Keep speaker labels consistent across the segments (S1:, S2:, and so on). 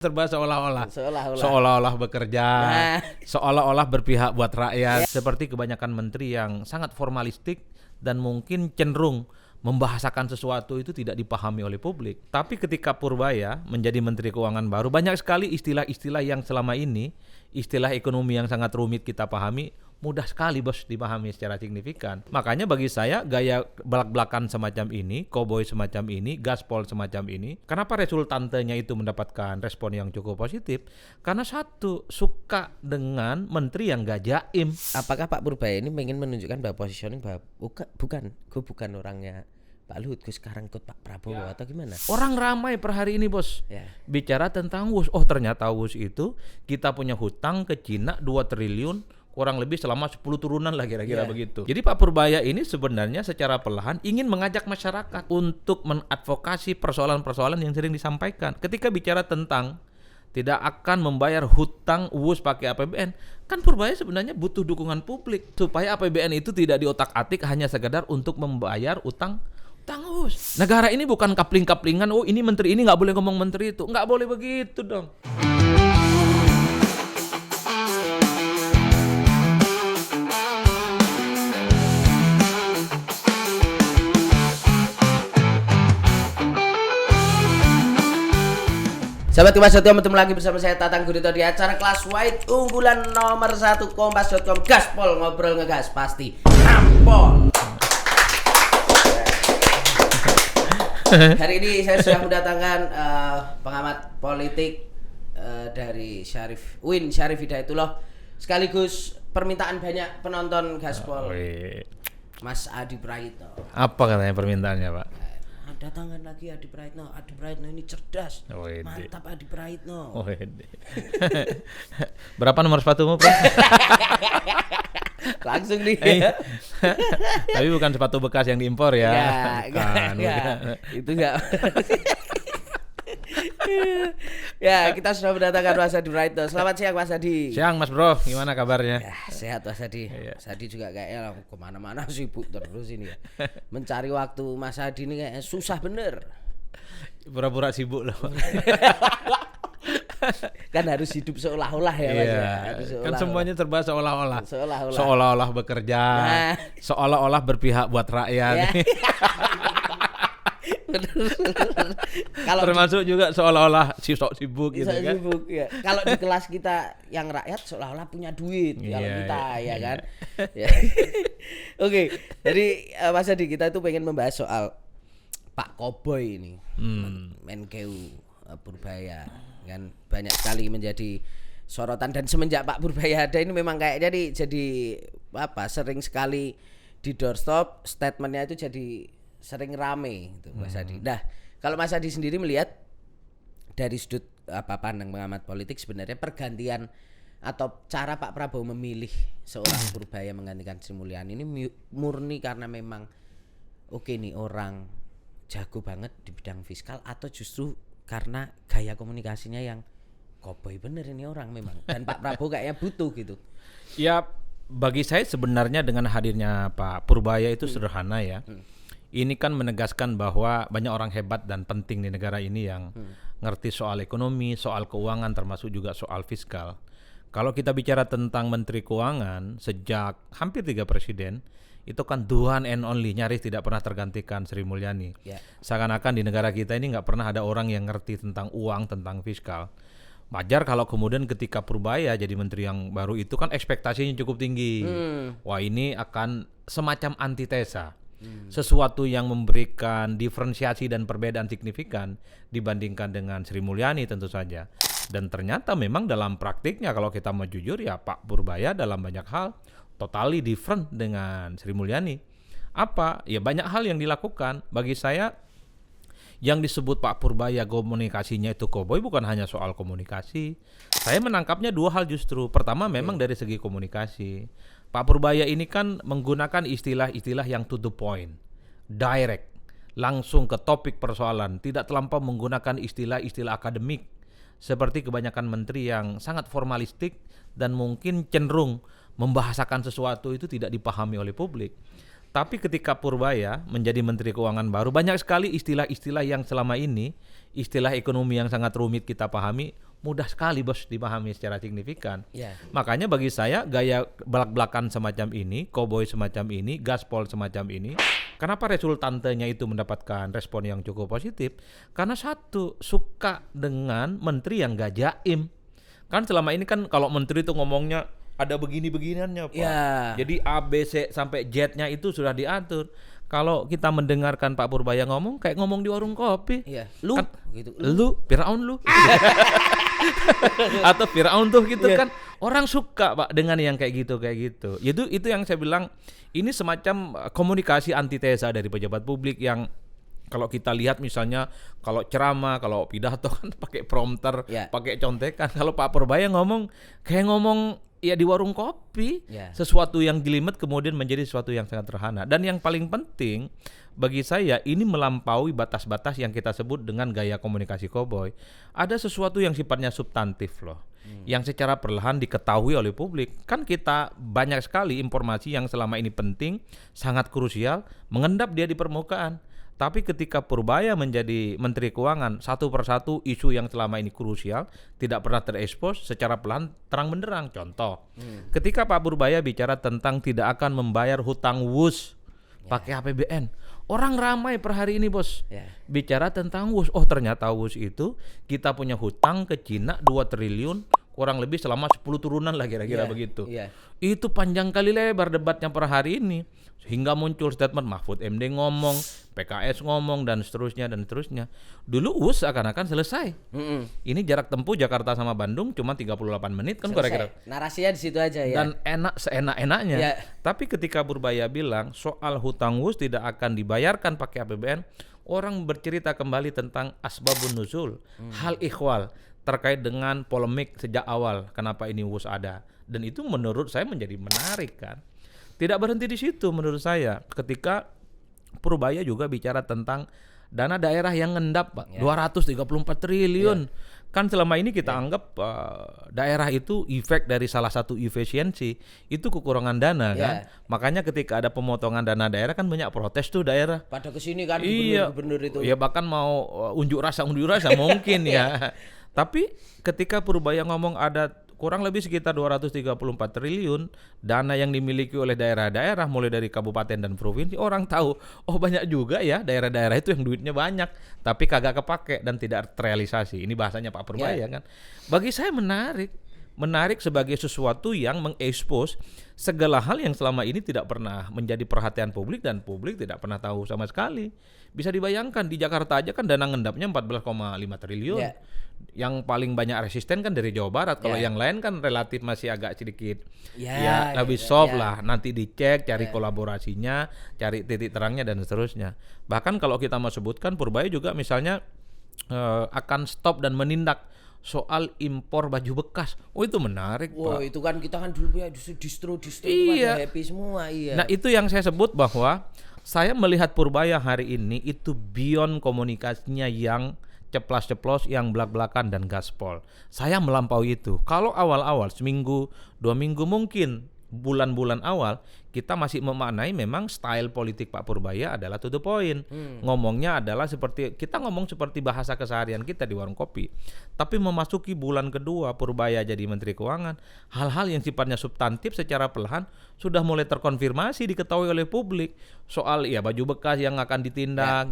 S1: Serba seolah-olah bekerja, seolah-olah berpihak buat rakyat, seperti kebanyakan menteri yang sangat formalistik dan mungkin cenderung membahasakan sesuatu itu tidak dipahami oleh publik. Tapi ketika Purbaya menjadi Menteri Keuangan baru, banyak sekali istilah-istilah yang selama ini, istilah ekonomi yang sangat rumit kita pahami, mudah sekali bos dipahami secara signifikan. Makanya bagi saya gaya belak-belakan semacam ini, koboi semacam ini, gaspol semacam ini, kenapa resultantenya itu mendapatkan respon yang cukup positif? Karena satu, suka dengan menteri yang gak jaim.
S2: Apakah Pak Purbaya ini ingin menunjukkan bahwa positioning bahwa gue bukan orangnya Pak Luhut, gue sekarang ikut Pak Prabowo atau gimana?
S1: Orang ramai per hari ini bos bicara tentang WUS. Oh ternyata WUS itu kita punya hutang ke Cina 2 triliun kurang lebih selama 10 turunan lah kira-kira begitu. Jadi Pak Purbaya ini sebenarnya secara perlahan ingin mengajak masyarakat untuk mengadvokasi persoalan-persoalan yang sering disampaikan. Ketika bicara tentang tidak akan membayar hutang WUS pakai APBN, kan Purbaya sebenarnya butuh dukungan publik supaya APBN itu tidak diotak-atik hanya sekedar untuk membayar utang WUS. Negara ini bukan kapling-kaplingan, oh ini menteri ini nggak boleh ngomong menteri itu, nggak boleh begitu dong.
S2: Sahabat Kompas.com, bertemu lagi bersama saya Tatang Gurito di acara Kelas White unggulan nomor 1 Kompas.com. Gaspol, ngobrol ngegas pasti nampol. Hari ini saya sudah mendatangkan pengamat politik dari Win Syarif Hidayatullah, sekaligus permintaan banyak penonton Gaspol, Mas Adi Praitno.
S1: Apa katanya permintaannya Pak?
S2: Datangkan lagi Adi Praitno. Adi Praitno ini cerdas. Mantap Adi Praitno.
S1: Berapa nomor sepatumu, Bro?
S2: Langsung nih.
S1: Tapi bukan sepatu bekas yang diimpor ya.
S2: Bukan. Itu enggak. Ya, kita sudah mendatangkan Mas Adi Praitno. Selamat siang Mas Adi.
S1: Siang Mas Bro, gimana kabarnya?
S2: Ya, sehat Mas Adi. Mas Adi juga kayaknya kemana-mana sibuk terus ini ya. Mencari waktu Mas Adi ini kayaknya susah bener.
S1: Pura-pura sibuk loh.
S2: Kan harus hidup seolah-olah ya Mas ya.
S1: Kan semuanya serba seolah-olah. Seolah-olah bekerja, seolah-olah berpihak buat rakyat. Kalau termasuk juga seolah-olah sok sibuk gitu kan.
S2: Kalau di kelas kita yang rakyat seolah-olah punya duit kalau kita kan. Oke, jadi Mas Adi, kita itu pengen membahas soal Pak Koboi ini, Menkeu Purbaya kan banyak sekali menjadi sorotan, dan semenjak Pak Purbaya ada ini memang kayaknya jadi sering sekali di doorstop, statementnya itu jadi sering rame gitu Mas Adi. Nah, kalau Mas Adi sendiri melihat dari sudut pandang pengamat politik, sebenarnya pergantian atau cara Pak Prabowo memilih seorang Purbaya menggantikan Sri Mulyani ini murni karena memang nih orang jago banget di bidang fiskal, atau justru karena gaya komunikasinya yang koboi bener ini orang memang, dan Pak Prabowo kayaknya butuh gitu.
S1: Ya, bagi saya sebenarnya dengan hadirnya Pak Purbaya itu sederhana ya. Ini kan menegaskan bahwa banyak orang hebat dan penting di negara ini yang ngerti soal ekonomi, soal keuangan, termasuk juga soal fiskal. Kalau kita bicara tentang Menteri Keuangan, sejak hampir 3 presiden, itu kan the one and only, nyaris tidak pernah tergantikan Sri Mulyani. Seakan-akan di negara kita ini nggak pernah ada orang yang ngerti tentang uang, tentang fiskal. Wajar kalau kemudian ketika Purbaya jadi menteri yang baru itu kan ekspektasinya cukup tinggi. Wah, ini akan semacam antitesa. Sesuatu yang memberikan diferensiasi dan perbedaan signifikan dibandingkan dengan Sri Mulyani tentu saja. Dan ternyata memang dalam praktiknya kalau kita mau jujur ya, Pak Purbaya dalam banyak hal totally different dengan Sri Mulyani. Apa? Ya banyak hal yang dilakukan. Bagi saya yang disebut Pak Purbaya komunikasinya itu koboi bukan hanya soal komunikasi. Saya menangkapnya 2 hal justru. Pertama memang dari segi komunikasi. Pak Purbaya ini kan menggunakan istilah-istilah yang to the point, direct, langsung ke topik persoalan, tidak terlampau menggunakan istilah-istilah akademik seperti kebanyakan menteri yang sangat formalistik dan mungkin cenderung membahasakan sesuatu itu tidak dipahami oleh publik. Tapi ketika Purbaya menjadi Menteri Keuangan baru, banyak sekali istilah-istilah yang selama ini, istilah ekonomi yang sangat rumit kita pahami, mudah sekali bos dipahami secara signifikan.
S2: Ya.
S1: Makanya bagi saya gaya belak-belakan semacam ini, koboi semacam ini, gaspol semacam ini, kenapa resultantenya itu mendapatkan respon yang cukup positif? Karena satu, suka dengan menteri yang gak jaim. Kan selama ini kan kalau menteri itu ngomongnya ada begini-beginiannya Pak.
S2: Ya.
S1: Jadi A, B, C sampai Z-nya itu sudah diatur. Kalau kita mendengarkan Pak Purbaya ngomong kayak ngomong di warung kopi.
S2: Iya. Lu
S1: Kan,
S2: gitu.
S1: lu Firaun lu. Atau Firaun tuh gitu kan. Orang suka Pak dengan yang kayak gitu. Itu yang saya bilang ini semacam komunikasi antitesa dari pejabat publik yang kalau kita lihat misalnya kalau ceramah, kalau pidato kan pakai prompter, pakai contekan. Kalau Pak Purbaya ngomong kayak ngomong ya di warung kopi, sesuatu yang jelimet kemudian menjadi sesuatu yang sangat sederhana. Dan yang paling penting bagi saya ini melampaui batas-batas yang kita sebut dengan gaya komunikasi koboi. Ada sesuatu yang sifatnya substantif loh, yang secara perlahan diketahui oleh publik. Kan kita banyak sekali informasi yang selama ini penting, sangat krusial, mengendap dia di permukaan. Tapi ketika Purbaya menjadi Menteri Keuangan, satu persatu isu yang selama ini krusial tidak pernah terekspos secara pelan terang benderang. Contoh, ketika Pak Purbaya bicara tentang tidak akan membayar hutang WUS pakai APBN, orang ramai per hari ini bos bicara tentang WUS. Oh ternyata WUS itu kita punya hutang ke Cina 2 triliun kurang lebih selama 10 turunan lah kira-kira begitu. Itu panjang kali lebar debatnya per hari ini. Hingga muncul statement Mahfud MD ngomong, PKS ngomong dan seterusnya. Dulu WUS akan selesai. Ini jarak tempuh Jakarta sama Bandung cuma 38 menit kan kira-kira.
S2: Narasinya di situ aja ya.
S1: Dan enak seenak-enaknya. Tapi ketika Purbaya bilang soal hutang WUS tidak akan dibayarkan pakai APBN, orang bercerita kembali tentang asbabun nuzul, hal ikhwal terkait dengan polemik sejak awal kenapa ini WUS ada. Dan itu menurut saya menjadi menarik kan. Tidak berhenti di situ menurut saya. Ketika Purbaya juga bicara tentang dana daerah yang ngendap, Pak, 234 triliun. Kan selama ini kita anggap daerah itu efek dari salah satu efisiensi, itu kekurangan dana kan. Makanya ketika ada pemotongan dana daerah kan banyak protes tuh daerah.
S2: Pada kesini kan gubernur itu.
S1: Ya bahkan mau unjuk rasa mungkin ya. Tapi ketika Purbaya ngomong ada kurang lebih sekitar 234 triliun dana yang dimiliki oleh daerah-daerah mulai dari kabupaten dan provinsi, orang tahu oh banyak juga ya daerah-daerah itu yang duitnya banyak tapi kagak kepake dan tidak terrealisasi. Ini bahasanya Pak Purbaya kan. Bagi saya menarik sebagai sesuatu yang mengekspos segala hal yang selama ini tidak pernah menjadi perhatian publik dan publik tidak pernah tahu sama sekali. Bisa dibayangkan di Jakarta aja kan dana ngendapnya 14,5 triliun. Yang paling banyak resisten kan dari Jawa Barat. Kalau yang lain kan relatif masih agak sedikit lebih soft lah. Nanti dicek, cari kolaborasinya, cari titik terangnya dan seterusnya. Bahkan kalau kita mau sebutkan Purbaya juga misalnya akan stop dan menindak soal impor baju bekas. Oh itu menarik Pak.
S2: Itu kan kita kan dulu ya distro pada happy semua.
S1: Nah itu yang saya sebut bahwa saya melihat Purbaya hari ini itu beyond komunikasinya yang ceplas-ceplos, yang belak-belakan dan gaspol. Saya melampaui itu. Kalau awal-awal seminggu, 2 minggu mungkin bulan-bulan awal kita masih memaknai memang style politik Pak Purbaya adalah to the point. Ngomongnya adalah seperti kita ngomong seperti bahasa keseharian kita di warung kopi. Tapi memasuki bulan kedua Purbaya jadi Menteri Keuangan, hal-hal yang sifatnya substantif secara perlahan sudah mulai terkonfirmasi diketahui oleh publik. Soal baju bekas yang akan ditindak,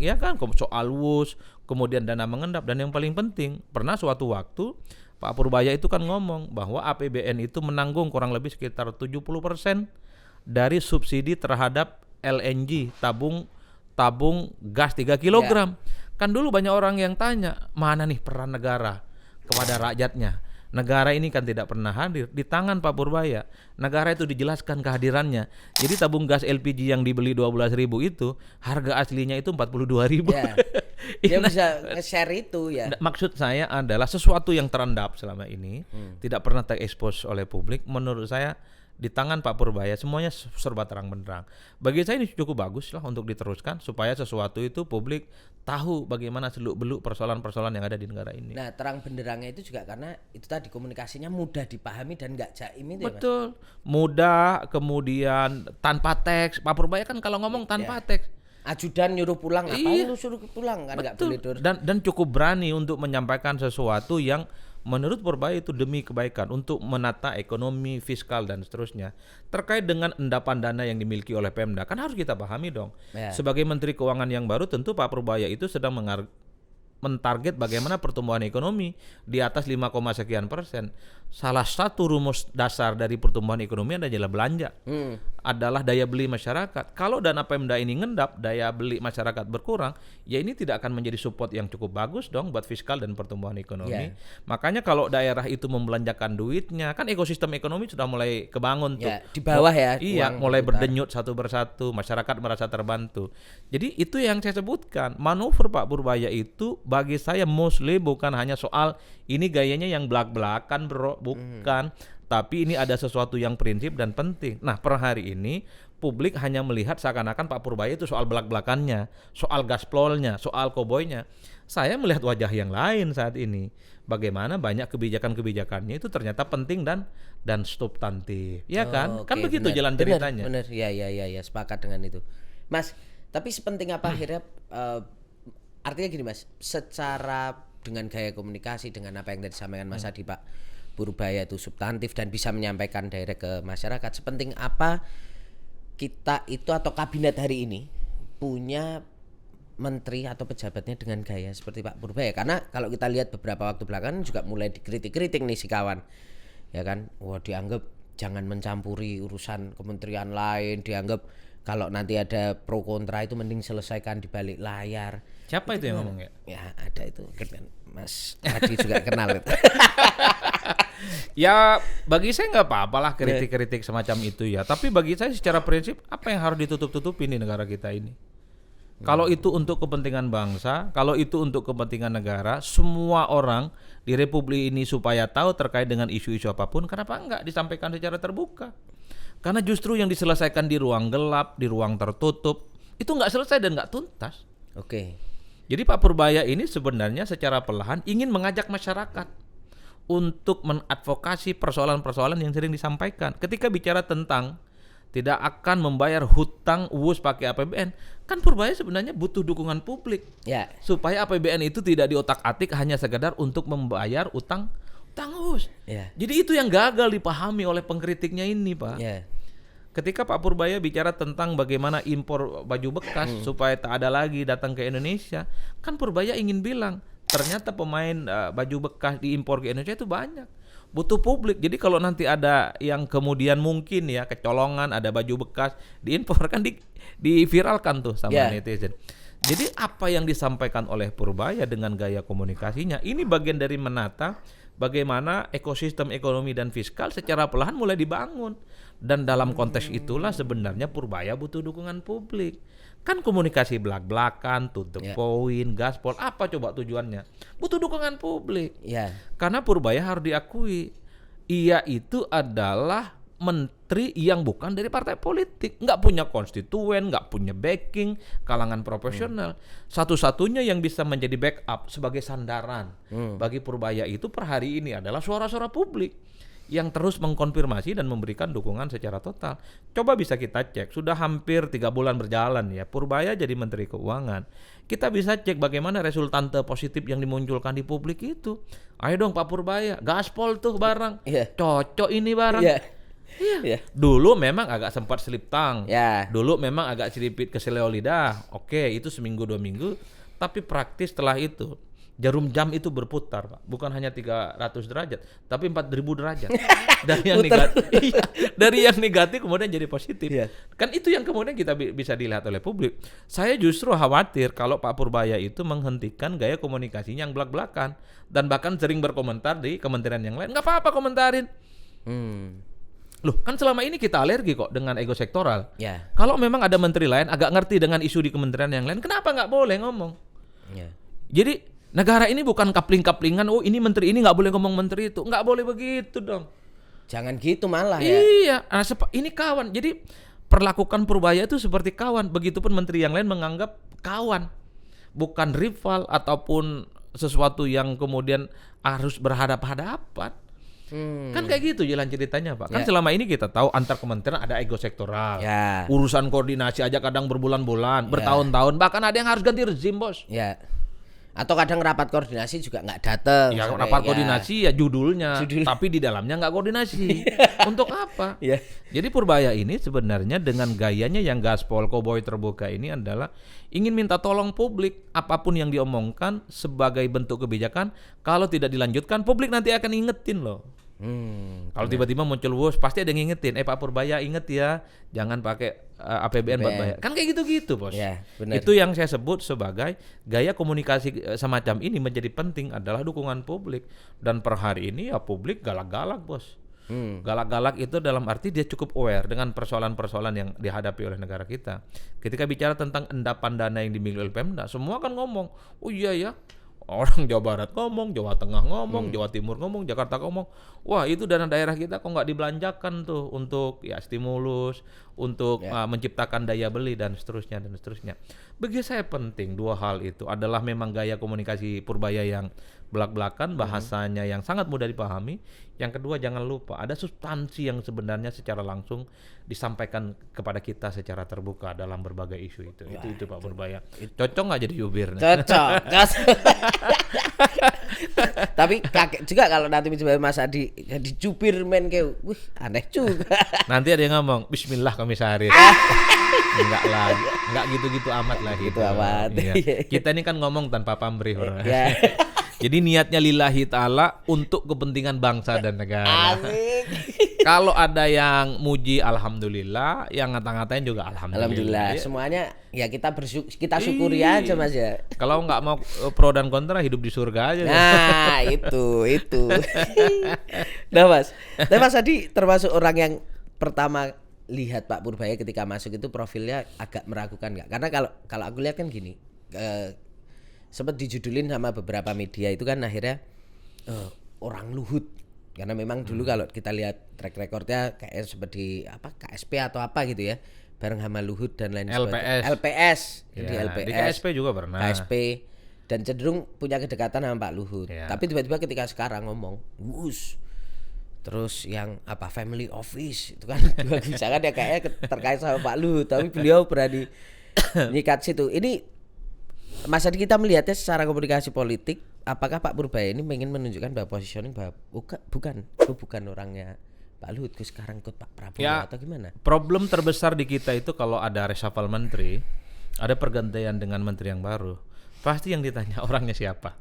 S1: soal WUS, kemudian dana mengendap dan yang paling penting, pernah suatu waktu Pak Purbaya itu kan ngomong bahwa APBN itu menanggung kurang lebih sekitar 70% dari subsidi terhadap LNG, tabung gas 3 kg. Kan dulu banyak orang yang tanya, mana nih peran negara kepada rakyatnya? Negara ini kan tidak pernah hadir. Di tangan Pak Purbaya, negara itu dijelaskan kehadirannya. Jadi tabung gas LPG yang dibeli 12.000 itu, harga aslinya itu 42.000.
S2: Dia bisa nge-share itu ya.
S1: Maksud saya adalah sesuatu yang terendap selama ini, tidak pernah terekspos oleh publik. Menurut saya di tangan Pak Purbaya semuanya serba terang benderang. Bagi saya ini cukup bagus lah untuk diteruskan supaya sesuatu itu publik tahu bagaimana seluk-beluk persoalan-persoalan yang ada di negara ini.
S2: Nah, terang benderangnya itu juga karena itu tadi komunikasinya mudah dipahami dan nggak jaim itu.
S1: Betul. Mudah, kemudian tanpa teks. Pak Purbaya kan kalau ngomong tanpa teks.
S2: Ajudan nyuruh pulang, ngapain lu suruh pulang kan nggak boleh.
S1: Dan cukup berani untuk menyampaikan sesuatu yang menurut Purbaya itu demi kebaikan untuk menata ekonomi, fiskal dan seterusnya. Terkait dengan endapan dana yang dimiliki oleh Pemda, kan harus kita pahami dong.
S2: Ya.
S1: Sebagai Menteri Keuangan yang baru, tentu Pak Purbaya itu sedang mentarget bagaimana pertumbuhan ekonomi di atas 5, sekian persen. Salah satu rumus dasar dari pertumbuhan ekonomi adalah belanja, adalah daya beli masyarakat. Kalau dana Pemda ini ngendap, daya beli masyarakat berkurang, ya ini tidak akan menjadi support yang cukup bagus dong buat fiskal dan pertumbuhan ekonomi. Makanya kalau daerah itu membelanjakan duitnya, kan ekosistem ekonomi sudah mulai kebangun tuh.
S2: Di bawah ya.
S1: Iya, mulai berdenyut satu persatu, masyarakat merasa terbantu. Jadi itu yang saya sebutkan, manuver Pak Purbaya itu bagi saya mostly bukan hanya soal ini gayanya yang belak-belakan bro, bukan. Tapi ini ada sesuatu yang prinsip dan penting. Nah, per hari ini publik hanya melihat seakan-akan Pak Purbaya itu soal belak-belakannya, soal gaspolnya, soal koboynya. Saya melihat wajah yang lain saat ini. Bagaimana banyak kebijakan-kebijakannya itu ternyata penting dan substantif. Ya kan? Kan begitu jalan ceritanya.
S2: Benar. Ya, sepakat dengan itu. Mas, tapi sepenting apa akhirnya artinya gini Mas, secara dengan gaya komunikasi, dengan apa yang tadi disampaikan Mas Adi, Pak Purbaya itu substantif dan bisa menyampaikan direct ke masyarakat, sepenting apa kita itu atau kabinet hari ini punya menteri atau pejabatnya dengan gaya seperti Pak Purbaya? Karena kalau kita lihat beberapa waktu belakangan juga mulai dikritik-kritik nih si kawan, ya kan, wah dianggap jangan mencampuri urusan kementerian lain, dianggap kalau nanti ada pro kontra itu mending selesaikan di balik layar.
S1: Siapa itu yang ngomong ya?
S2: Ya ada itu, Mas Adi juga kenal itu.
S1: Ya bagi saya nggak apa-apa lah kritik-kritik semacam itu ya. Tapi bagi saya secara prinsip apa yang harus ditutup-tutupin di negara kita ini? Kalau itu untuk kepentingan bangsa, kalau itu untuk kepentingan negara, semua orang di Republik ini supaya tahu terkait dengan isu-isu apapun, kenapa enggak disampaikan secara terbuka? Karena justru yang diselesaikan di ruang gelap, di ruang tertutup, itu enggak selesai dan enggak tuntas.
S2: Oke.
S1: Jadi Pak Purbaya ini sebenarnya secara perlahan ingin mengajak masyarakat untuk mengadvokasi persoalan-persoalan yang sering disampaikan. Ketika bicara tentang tidak akan membayar hutang UUS pakai APBN, kan Purbaya sebenarnya butuh dukungan publik
S2: ya,
S1: supaya APBN itu tidak diotak-atik hanya sekedar untuk membayar utang UUS.
S2: Ya.
S1: Jadi itu yang gagal dipahami oleh pengkritiknya ini, Pak.
S2: Ya.
S1: Ketika Pak Purbaya bicara tentang bagaimana impor baju bekas supaya tak ada lagi datang ke Indonesia, kan Purbaya ingin bilang ternyata pemain baju bekas diimpor ke Indonesia itu banyak. Butuh publik. Jadi kalau nanti ada yang kemudian mungkin ya kecolongan, ada baju bekas diimpor kan diviralkan tuh sama netizen. Jadi apa yang disampaikan oleh Purbaya dengan gaya komunikasinya ini bagian dari menata bagaimana ekosistem ekonomi dan fiskal secara perlahan mulai dibangun. Dan dalam konteks itulah sebenarnya Purbaya butuh dukungan publik. Kan komunikasi belak-belakan, to the point, gaspol, apa coba tujuannya? Butuh dukungan publik.
S2: Ya.
S1: Karena Purbaya harus diakui, ia itu adalah menteri yang bukan dari partai politik, nggak punya konstituen, nggak punya backing kalangan profesional. Satu-satunya yang bisa menjadi backup sebagai sandaran bagi Purbaya itu per hari ini adalah suara-suara publik yang terus mengkonfirmasi dan memberikan dukungan secara total. Coba bisa kita cek, sudah hampir 3 bulan berjalan ya Purbaya jadi Menteri Keuangan. Kita bisa cek bagaimana resultante positif yang dimunculkan di publik itu. Ayo dong Pak Purbaya, gaspol tuh barang, cocok ini barang. Iya. Dulu memang agak sempat slip tang. Dulu memang agak sedikit keseleo lidah. Oke, itu seminggu 2 minggu. Tapi praktis setelah itu jarum jam itu berputar, Pak. Bukan hanya 300 derajat, tapi 4.000 derajat. Dari yang negatif, dari yang negatif kemudian jadi positif. Kan itu yang kemudian kita bisa dilihat oleh publik. Saya justru khawatir kalau Pak Purbaya itu menghentikan gaya komunikasinya yang belak-belakan dan bahkan sering berkomentar di kementerian yang lain. Nggak apa-apa komentarin. Loh, kan selama ini kita alergi kok dengan ego sektoral. Kalau memang ada menteri lain agak ngerti dengan isu di kementerian yang lain, kenapa nggak boleh ngomong? Jadi negara ini bukan kapling-kaplingan, oh ini menteri ini nggak boleh ngomong menteri itu. Nggak boleh begitu dong.
S2: Jangan gitu malah ya.
S1: Iya, ini kawan. Jadi perlakukan Purbaya itu seperti kawan. Begitupun menteri yang lain menganggap kawan. Bukan rival ataupun sesuatu yang kemudian harus berhadapan-hadapan. Kan kayak gitu jalan ceritanya Pak. Kan selama ini kita tahu antar kementerian ada ego sektoral. Urusan koordinasi aja kadang berbulan-bulan, bertahun-tahun. Bahkan ada yang harus ganti rezim bos.
S2: Atau kadang rapat koordinasi juga nggak datang.
S1: Ya
S2: sore,
S1: rapat
S2: ya.
S1: koordinasi ya judulnya, tapi di dalamnya nggak koordinasi. Untuk apa?
S2: Ya.
S1: Jadi Purbaya ini sebenarnya dengan gayanya yang gaspol cowboy terbuka ini adalah ingin minta tolong publik, apapun yang diomongkan sebagai bentuk kebijakan, kalau tidak dilanjutkan publik nanti akan ingetin loh. Kalau tiba-tiba muncul wush, pasti ada yang ngingetin, Pak Purbaya inget ya, jangan pakai APBN buat bayar. Kan kayak gitu-gitu, Bos.
S2: Ya, benar.
S1: Itu yang saya sebut sebagai gaya komunikasi semacam ini menjadi penting adalah dukungan publik. Dan per hari ini ya publik galak-galak, Bos. Galak-galak itu dalam arti dia cukup aware dengan persoalan-persoalan yang dihadapi oleh negara kita. Ketika bicara tentang endapan dana yang dimiliki oleh Pemda, semua kan ngomong, oh iya ya, orang Jawa Barat ngomong, Jawa Tengah ngomong, Jawa Timur ngomong, Jakarta ngomong. Wah itu dana daerah kita kok nggak dibelanjakan tuh untuk ya stimulus, untuk menciptakan daya beli dan seterusnya dan seterusnya. Bagi saya penting dua hal itu adalah memang gaya komunikasi Purbaya yang belak-belakan, bahasanya yang sangat mudah dipahami. Yang kedua jangan lupa ada substansi yang sebenarnya secara langsung disampaikan kepada kita secara terbuka dalam berbagai isu itu. Itu Pak Purbaya. Cocok nggak jadi jubir?
S2: Cocok. Tapi kaget juga kalau nanti Mas Adi jadi jubir Menkeu. Wih, aneh juga.
S1: Nanti ada yang ngomong, Bismillah Komisaris. Enggak lah, enggak gitu-gitu amat lah gitu.
S2: Amat.
S1: Iya. Kita ini kan ngomong tanpa pamrih, Bro.
S2: Ya.
S1: Jadi niatnya lillahi ta'ala untuk kepentingan bangsa dan negara.
S2: Asik.
S1: Kalau ada yang muji alhamdulillah, yang ngata-ngatain juga alhamdulillah.
S2: Semuanya ya kita syukuri aja Mas ya.
S1: Kalau nggak mau pro dan kontra hidup di surga aja.
S2: Nah, itu. Nah, Mas. Tapi Mas Adi termasuk orang yang pertama lihat Pak Purbaya ketika masuk itu profilnya agak meragukan nggak? Karena kalau aku lihat kan gini, sempat dijudulin sama beberapa media itu kan akhirnya orang Luhut. Karena memang dulu kalau kita lihat track recordnya kayak seperti apa KSP atau apa gitu ya, bareng sama Luhut dan lain sebagainya. LPS. Jadi
S1: Ya,
S2: LPS.
S1: di KSP juga pernah.
S2: KSP dan cenderung punya kedekatan sama Pak Luhut.
S1: Ya.
S2: Tapi tiba-tiba ketika sekarang ngomong, "Wus." Terus yang apa family office itu kan misalkan ya kayaknya terkait sama Pak Luhut, tapi beliau berani nyikat situ. Ini Mas Adi kita melihatnya secara komunikasi politik, apakah Pak Purbaya ini ingin menunjukkan bahwa positioning bahwa bukan orangnya Pak Luhut, sekarang ikut Pak Prabowo atau gimana?
S1: Problem terbesar di kita itu kalau ada reshuffle menteri, ada pergantian dengan menteri yang baru, pasti yang ditanya orangnya siapa.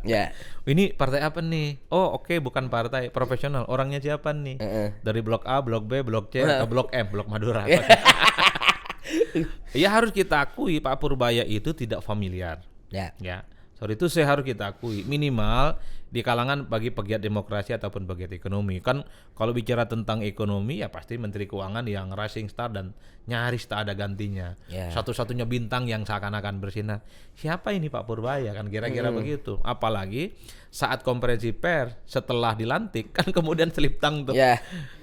S2: Ya.
S1: Ini partai apa nih? Oh oke, bukan partai profesional, orangnya siapa nih? Dari blok A, blok B, blok C, atau blok M, blok Madura. Ya harus kita akui Pak Purbaya itu tidak familiar. Ya. Soal itu saya harus kita akui minimal di kalangan bagi pegiat demokrasi ataupun pegiat ekonomi. Kan kalau bicara tentang ekonomi ya pasti Menteri Keuangan yang rising star dan nyaris tak ada gantinya. Satu-satunya bintang yang seakan-akan bersinar. Siapa ini Pak Purbaya kan kira-kira begitu. Apalagi saat konferensi pers setelah dilantik kan kemudian selip tang tuh.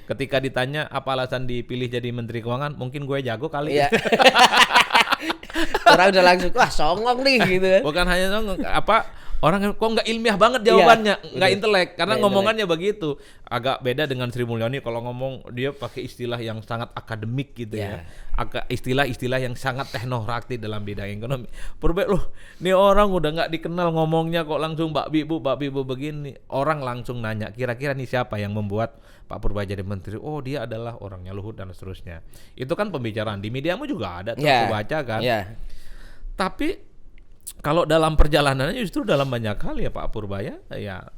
S1: Ketika ditanya apa alasan dipilih jadi Menteri Keuangan, mungkin gue jago kali.
S2: Orang udah langsung wah songong nih gitu kan.
S1: Bukan hanya songong, orang kok nggak ilmiah banget jawabannya, nggak intelek karena ngomongannya begitu. Agak beda dengan Sri Mulyani kalau ngomong dia pakai istilah yang sangat akademik gitu ya. Istilah-istilah yang sangat teknokratik dalam bidang ekonomi. Purbaya loh, nih orang udah nggak dikenal ngomongnya kok langsung Mbak Bibu begini. Orang langsung nanya, kira-kira nih siapa yang membuat Pak Purbaya jadi menteri? Oh dia adalah orangnya Luhut dan seterusnya. Itu kan pembicaraan di mediamu juga ada, tuh aku baca kan. Tapi kalau dalam perjalanannya justru dalam banyak hal ya Pak Purbaya ya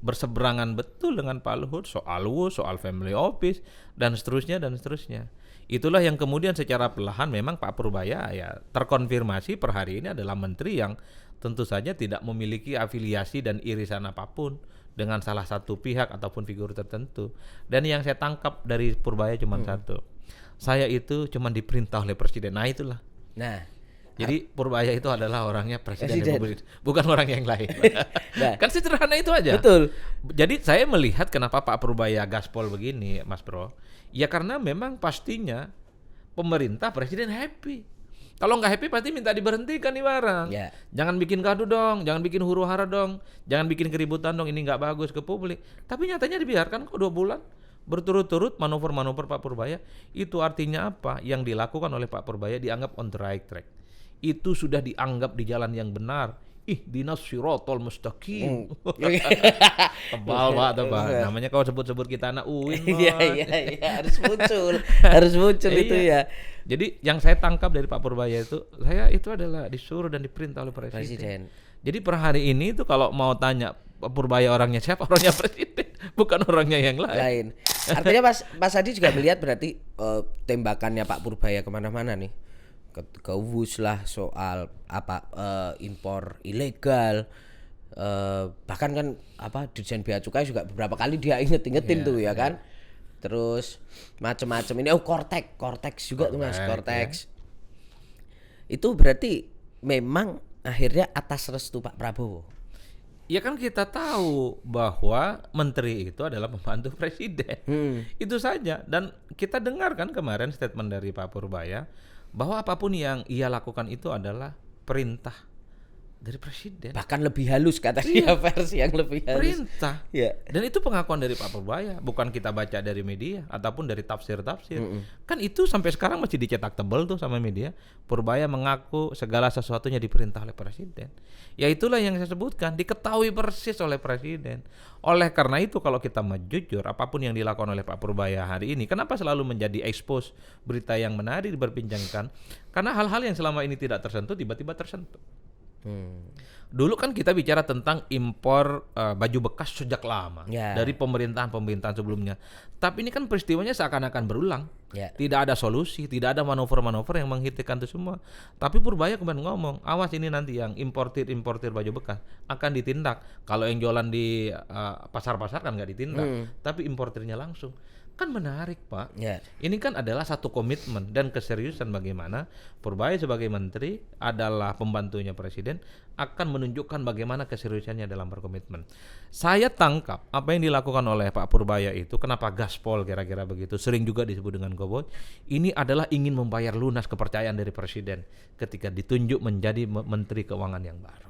S1: berseberangan betul dengan Pak Luhut soal family office dan seterusnya. Itulah yang kemudian secara perlahan memang Pak Purbaya ya terkonfirmasi per hari ini adalah menteri yang tentu saja tidak memiliki afiliasi dan irisan apapun dengan salah satu pihak ataupun figur tertentu. Dan yang saya tangkap dari Purbaya cuma satu. Saya itu cuma diperintah oleh presiden. Nah itulah. Jadi Purbaya itu adalah orangnya presiden. Republik, bukan orang yang lain. Kan sederhana itu aja.
S2: Betul.
S1: Jadi saya melihat kenapa Pak Purbaya gaspol begini, Mas Bro. Ya karena memang pastinya pemerintah presiden happy. Kalau nggak happy pasti minta diberhentikan nih barang. Jangan bikin gaduh dong, jangan bikin huru hara dong, jangan bikin keributan dong. Ini nggak bagus ke publik. Tapi nyatanya dibiarkan kok 2 bulan. Berturut-turut manuver-manuver Pak Purbaya. Itu artinya apa? Yang dilakukan oleh Pak Purbaya dianggap on the right track. Itu sudah dianggap di jalan yang benar. ihdinas sirotol mustaqim. Tebal Pak, tebal. Namanya kalau sebut-sebut kita anak UIN.
S2: Iya, harus muncul itu ya.
S1: Jadi yang saya tangkap dari Pak Purbaya saya itu adalah disuruh dan diperintah oleh Presiden. Jadi per hari ini itu kalau mau tanya Pak Purbaya orangnya siapa, orangnya Presiden, bukan orangnya yang lain.
S2: Artinya Mas Adi juga melihat berarti tembakannya Pak Purbaya kemana-mana nih. Ke WUS lah soal impor ilegal, bahkan kan Dirjen Bea Cukai juga beberapa kali dia ingetin tuh ya kan. Terus macam-macam ini Cortex juga tuh Mas, Cortex. Itu berarti memang akhirnya atas restu Pak Prabowo.
S1: Ya kan kita tahu bahwa menteri itu adalah pembantu presiden. Itu saja. Dan kita dengarkan kemarin statement dari Pak Purbaya bahwa apapun yang ia lakukan itu adalah perintah dari presiden.
S2: Bahkan lebih halus kata dia, versi yang lebih halus.
S1: Perintah. Dan itu pengakuan dari Pak Purbaya, bukan kita baca dari media ataupun dari tafsir-tafsir. Kan itu sampai sekarang masih dicetak tebal tuh sama media. Purbaya mengaku segala sesuatunya diperintah oleh presiden. Ya itulah yang saya sebutkan, diketahui persis oleh presiden. Oleh karena itu kalau kita mau jujur, apapun yang dilakukan oleh Pak Purbaya hari ini, kenapa selalu menjadi expose berita yang menarik diperbincangkan? Karena hal-hal yang selama ini tidak tersentuh tiba-tiba tersentuh. Dulu kan kita bicara tentang impor baju bekas sejak lama dari pemerintahan sebelumnya. Tapi ini kan peristiwanya seakan-akan berulang. Tidak ada solusi, tidak ada manuver-manuver yang menghentikan itu semua. Tapi Purbaya kemarin ngomong, awas ini nanti yang importir baju bekas akan ditindak. Kalau yang jualan di pasar-pasar kan nggak ditindak, tapi importirnya langsung. Kan menarik Pak. Ini kan adalah satu komitmen dan keseriusan bagaimana Purbaya sebagai menteri adalah pembantunya presiden akan menunjukkan bagaimana keseriusannya dalam berkomitmen. Saya tangkap apa yang dilakukan oleh Pak Purbaya itu, kenapa gaspol kira-kira begitu, sering juga disebut dengan cowboy. Ini adalah ingin membayar lunas kepercayaan dari presiden ketika ditunjuk menjadi menteri keuangan yang baru.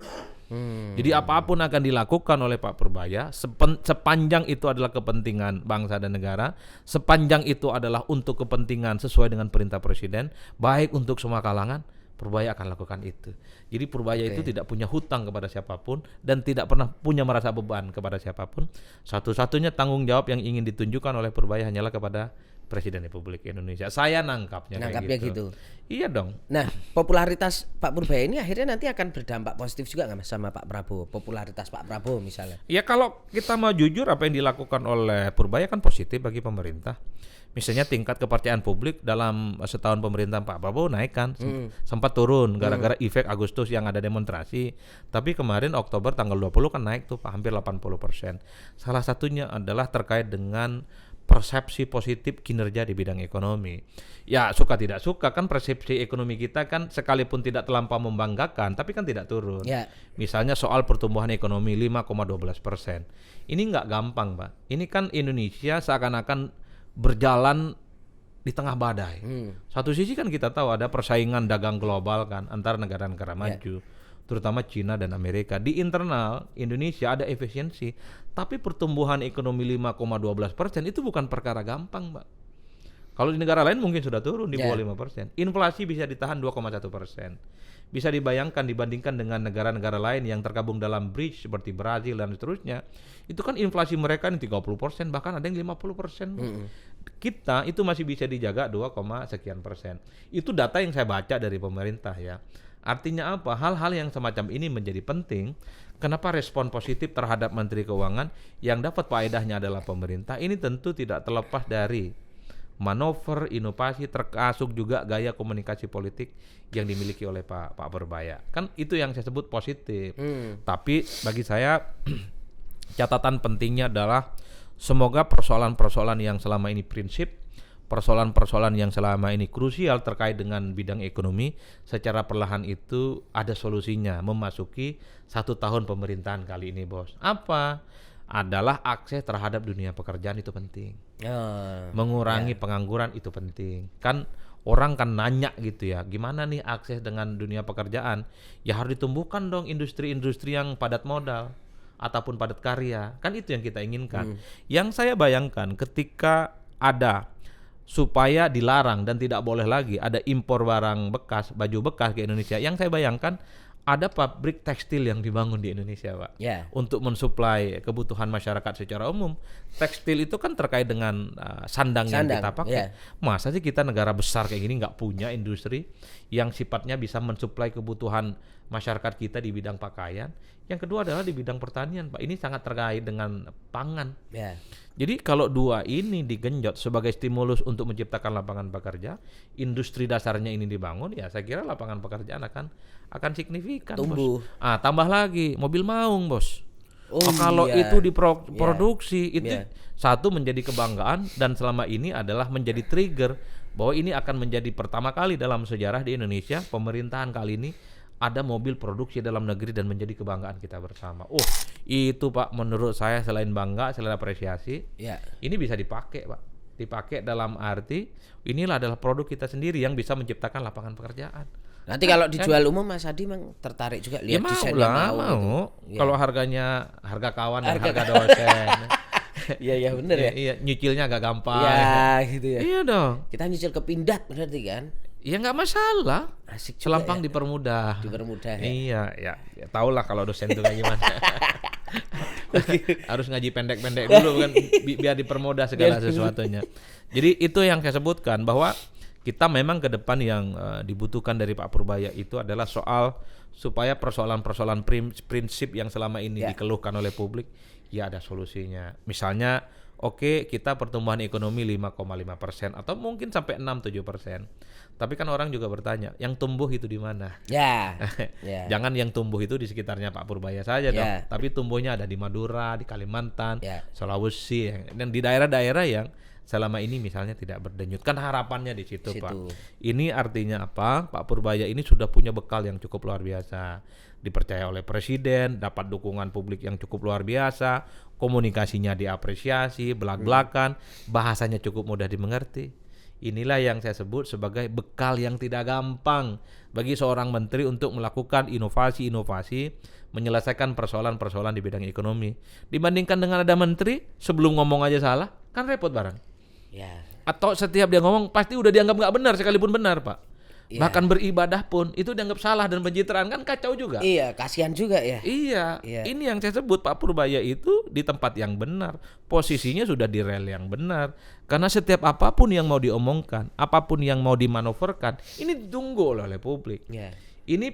S1: Jadi apapun akan dilakukan oleh Pak Purbaya sepanjang itu adalah kepentingan bangsa dan negara, sepanjang itu adalah untuk kepentingan sesuai dengan perintah presiden, baik untuk semua kalangan, Purbaya akan lakukan itu. Jadi Purbaya itu tidak punya hutang kepada siapapun dan tidak pernah punya merasa beban kepada siapapun. Satu-satunya tanggung jawab yang ingin ditunjukkan oleh Purbaya hanyalah kepada Presiden Republik Indonesia. Saya nangkapnya gitu. Iya dong.
S2: Nah, popularitas Pak Purbaya ini akhirnya nanti akan berdampak positif juga nggak Mas sama Pak Prabowo? Popularitas Pak Prabowo misalnya.
S1: Ya kalau kita mau jujur, apa yang dilakukan oleh Purbaya kan positif bagi pemerintah. Misalnya tingkat kepercayaan publik dalam setahun pemerintahan Pak Prabowo naik kan, sempat turun gara-gara efek Agustus yang ada demonstrasi. Tapi kemarin Oktober tanggal 20 kan naik tuh Pak, hampir 80%. Salah satunya adalah terkait dengan persepsi positif kinerja di bidang ekonomi. Ya suka tidak suka kan persepsi ekonomi kita kan sekalipun tidak terlampau membanggakan tapi kan tidak turun. Misalnya soal pertumbuhan ekonomi 5,12%. Ini nggak gampang Pak. Ini kan Indonesia seakan-akan berjalan di tengah badai. Satu sisi kan kita tahu ada persaingan dagang global kan antar negara-negara maju, terutama Cina dan Amerika. Di internal Indonesia ada efisiensi, tapi pertumbuhan ekonomi 5,12% itu bukan perkara gampang, Mbak. Kalau di negara lain mungkin sudah turun di bawah 5%. Inflasi bisa ditahan 2,1%. Bisa dibayangkan dibandingkan dengan negara-negara lain yang tergabung dalam BRICS seperti Brazil dan seterusnya. Itu kan inflasi mereka ini 30%, bahkan ada yang 50%. Kita itu masih bisa dijaga 2, sekian persen. Itu data yang saya baca dari pemerintah ya. Artinya apa? Hal-hal yang semacam ini menjadi penting. Kenapa respon positif terhadap Menteri Keuangan yang dapat faedahnya adalah pemerintah? Ini tentu tidak terlepas dari manuver, inovasi, termasuk juga gaya komunikasi politik yang dimiliki oleh Pak Purbaya. Kan itu yang saya sebut positif. Tapi bagi saya catatan pentingnya adalah semoga persoalan-persoalan yang selama ini prinsip, persoalan-persoalan yang selama ini krusial terkait dengan bidang ekonomi secara perlahan itu ada solusinya memasuki 1 tahun pemerintahan kali ini, Bos. Apa? Adalah akses terhadap dunia pekerjaan itu penting. Mengurangi pengangguran itu penting. Kan orang kan nanya gitu ya, gimana nih akses dengan dunia pekerjaan? Ya harus ditumbuhkan dong industri-industri yang padat modal ataupun padat karya. Kan itu yang kita inginkan. Yang saya bayangkan ketika ada supaya dilarang dan tidak boleh lagi ada impor barang bekas, baju bekas ke Indonesia. Yang saya bayangkan ada pabrik tekstil yang dibangun di Indonesia, Pak.
S2: Ya.
S1: Untuk mensuplai kebutuhan masyarakat secara umum. Tekstil itu kan terkait dengan sandang yang kita pakai.
S2: Ya.
S1: Masa sih kita negara besar kayak gini nggak punya industri yang sifatnya bisa mensuplai kebutuhan masyarakat kita di bidang pakaian. Yang kedua adalah di bidang pertanian, Pak. Ini sangat terkait dengan pangan.
S2: Ya.
S1: Jadi kalau dua ini digenjot sebagai stimulus untuk menciptakan lapangan pekerja, industri dasarnya ini dibangun, ya saya kira lapangan pekerjaan akan signifikan,
S2: Tumbuh.
S1: Bos. Tambah lagi mobil maung, Bos.
S2: Oh,
S1: Kalau
S2: iya.
S1: itu diproduksi, itu
S2: Iya.
S1: satu menjadi kebanggaan dan selama ini adalah menjadi trigger bahwa ini akan menjadi pertama kali dalam sejarah di Indonesia pemerintahan kali ini ada mobil produksi dalam negeri dan menjadi kebanggaan kita bersama. Itu Pak menurut saya selain bangga, selain apresiasi,
S2: Ya.
S1: ini bisa dipakai, Pak. Dipakai dalam arti inilah adalah produk kita sendiri yang bisa menciptakan lapangan pekerjaan.
S2: Nanti kalau dijual umum Mas Adi memang tertarik juga
S1: Ya
S2: lihat
S1: mau
S2: desainnya
S1: lah,
S2: mau.
S1: mau.
S2: Gitu. Ya.
S1: Kalau harga kawan dan harga dosen.
S2: Iya bener ya.
S1: Iya, nyicilnya agak gampang.
S2: Ya gitu ya.
S1: Iya dong.
S2: Kita nyicil ke Pindad berarti kan?
S1: Ya nggak masalah.
S2: Asik juga
S1: Selampang
S2: ya.
S1: dipermudah.
S2: Dipermudah ya.
S1: Iya, ya tau lah kalau dosen itu kayak gimana. Harus ngaji pendek-pendek dulu kan biar dipermudah segala sesuatunya. Jadi itu yang saya sebutkan bahwa kita memang ke depan yang dibutuhkan dari Pak Purbaya itu adalah soal supaya persoalan-persoalan prinsip yang selama ini dikeluhkan oleh publik ya ada solusinya. Misalnya kita pertumbuhan ekonomi 5,5% atau mungkin sampai 6-7%. Tapi kan orang juga bertanya, yang tumbuh itu di mana?
S2: Ya.
S1: Jangan yang tumbuh itu di sekitarnya Pak Purbaya saja dong.
S2: Ya.
S1: Tapi tumbuhnya ada di Madura, di Kalimantan,
S2: Ya.
S1: Sulawesi, dan di daerah-daerah yang selama ini misalnya tidak berdenyut. Kan harapannya di situ, Pak. Ini artinya apa? Pak Purbaya ini sudah punya bekal yang cukup luar biasa. Dipercaya oleh presiden, dapat dukungan publik yang cukup luar biasa, komunikasinya diapresiasi, belak-belakan, bahasanya cukup mudah dimengerti. Inilah yang saya sebut sebagai bekal yang tidak gampang bagi seorang menteri untuk melakukan inovasi-inovasi menyelesaikan persoalan-persoalan di bidang ekonomi. Dibandingkan dengan ada menteri sebelum ngomong aja salah, kan repot barang.
S2: Ya.
S1: Atau setiap dia ngomong pasti udah dianggap nggak benar sekalipun benar, Pak.
S2: Ya.
S1: Bahkan beribadah pun itu dianggap salah dan pencitraan, kan kacau juga.
S2: Iya, kasihan juga ya.
S1: Iya,
S2: Iya.
S1: ini yang saya sebut Pak Purbaya itu di tempat yang benar, posisinya sudah di rel yang benar. Karena setiap apapun yang mau diomongkan, apapun yang mau dimanuverkan, ini ditunggu oleh publik.
S2: Ya.
S1: Ini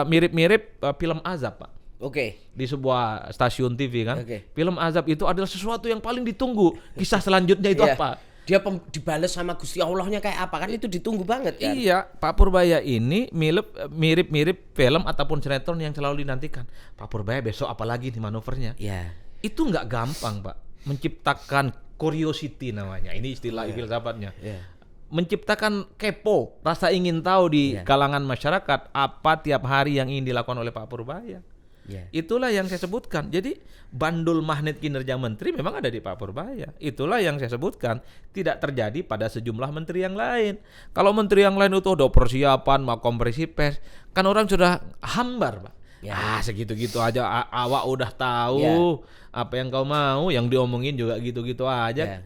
S1: mirip-mirip film azab, Pak.
S2: Oke.
S1: Di sebuah stasiun TV kan,
S2: Oke.
S1: film azab itu adalah sesuatu yang paling ditunggu. Kisah selanjutnya itu
S2: Iya.
S1: apa?
S2: Dia dibales sama Gusti Allahnya kayak apa kan itu ditunggu banget kan.
S1: Iya, Pak Purbaya ini mirip-mirip film ataupun sinetron yang selalu dinantikan. Pak Purbaya besok apalagi nih manuvernya?
S2: Ya.
S1: Itu nggak gampang, Pak. Menciptakan curiosity namanya. Ini istilah filsafatnya.
S2: Ya.
S1: Menciptakan kepo, rasa ingin tahu di kalangan masyarakat apa tiap hari yang ingin dilakukan oleh Pak Purbaya.
S2: Ya.
S1: Itulah yang saya sebutkan. Jadi bandul magnet kinerja menteri memang ada di Pak Purbaya. Itulah yang saya sebutkan tidak terjadi pada sejumlah menteri yang lain. Kalau menteri yang lain itu udah persiapan mau konferensi pers, kan orang sudah hambar, Pak.
S2: Ya.
S1: Segitu-gitu aja awak udah tahu apa yang kau mau, yang diomongin juga gitu-gitu aja.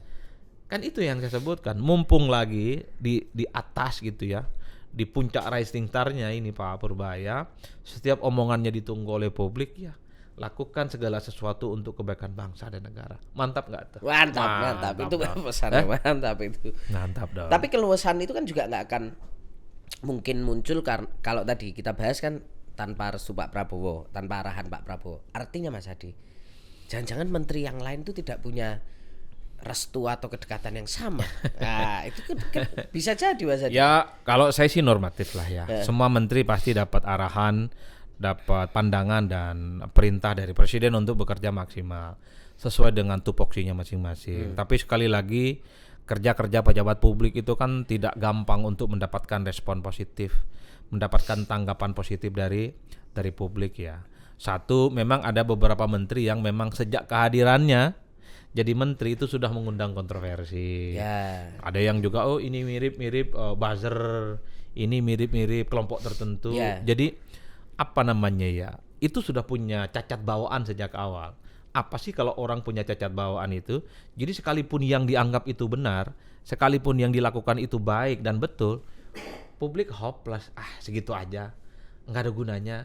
S1: Kan itu yang saya sebutkan. Mumpung lagi di atas gitu ya. Di puncak rising star-nya ini Pak Purbaya, setiap omongannya ditunggu oleh publik, ya lakukan segala sesuatu untuk kebaikan bangsa dan negara. Mantap nggak tuh?
S2: Mantap. Itu pesannya mantap itu.
S1: Mantap dong.
S2: Tapi keluasan itu kan juga nggak akan mungkin muncul kalau tadi kita bahas kan tanpa restu Pak Prabowo, tanpa arahan Pak Prabowo. Artinya Mas Hadi, jangan-jangan menteri yang lain itu tidak punya restu atau kedekatan yang sama. Nah, itu kan bisa jadi Mas Hadi.
S1: Ya, kalau saya sih normatif lah ya. Semua menteri pasti dapat arahan, dapat pandangan dan perintah dari presiden untuk bekerja maksimal sesuai dengan tupoksinya masing-masing. Tapi sekali lagi, kerja-kerja pejabat publik itu kan tidak gampang untuk mendapatkan respon positif, mendapatkan tanggapan positif dari publik ya. Satu, memang ada beberapa menteri yang memang sejak kehadirannya jadi menteri itu sudah mengundang kontroversi.
S2: Ya.
S1: Ada yang juga ini mirip-mirip buzzer, ini mirip-mirip kelompok tertentu.
S2: Ya.
S1: Jadi apa namanya ya? Itu sudah punya cacat bawaan sejak awal. Apa sih kalau orang punya cacat bawaan itu? Jadi sekalipun yang dianggap itu benar, sekalipun yang dilakukan itu baik dan betul, publik hopeless. Segitu aja, nggak ada gunanya.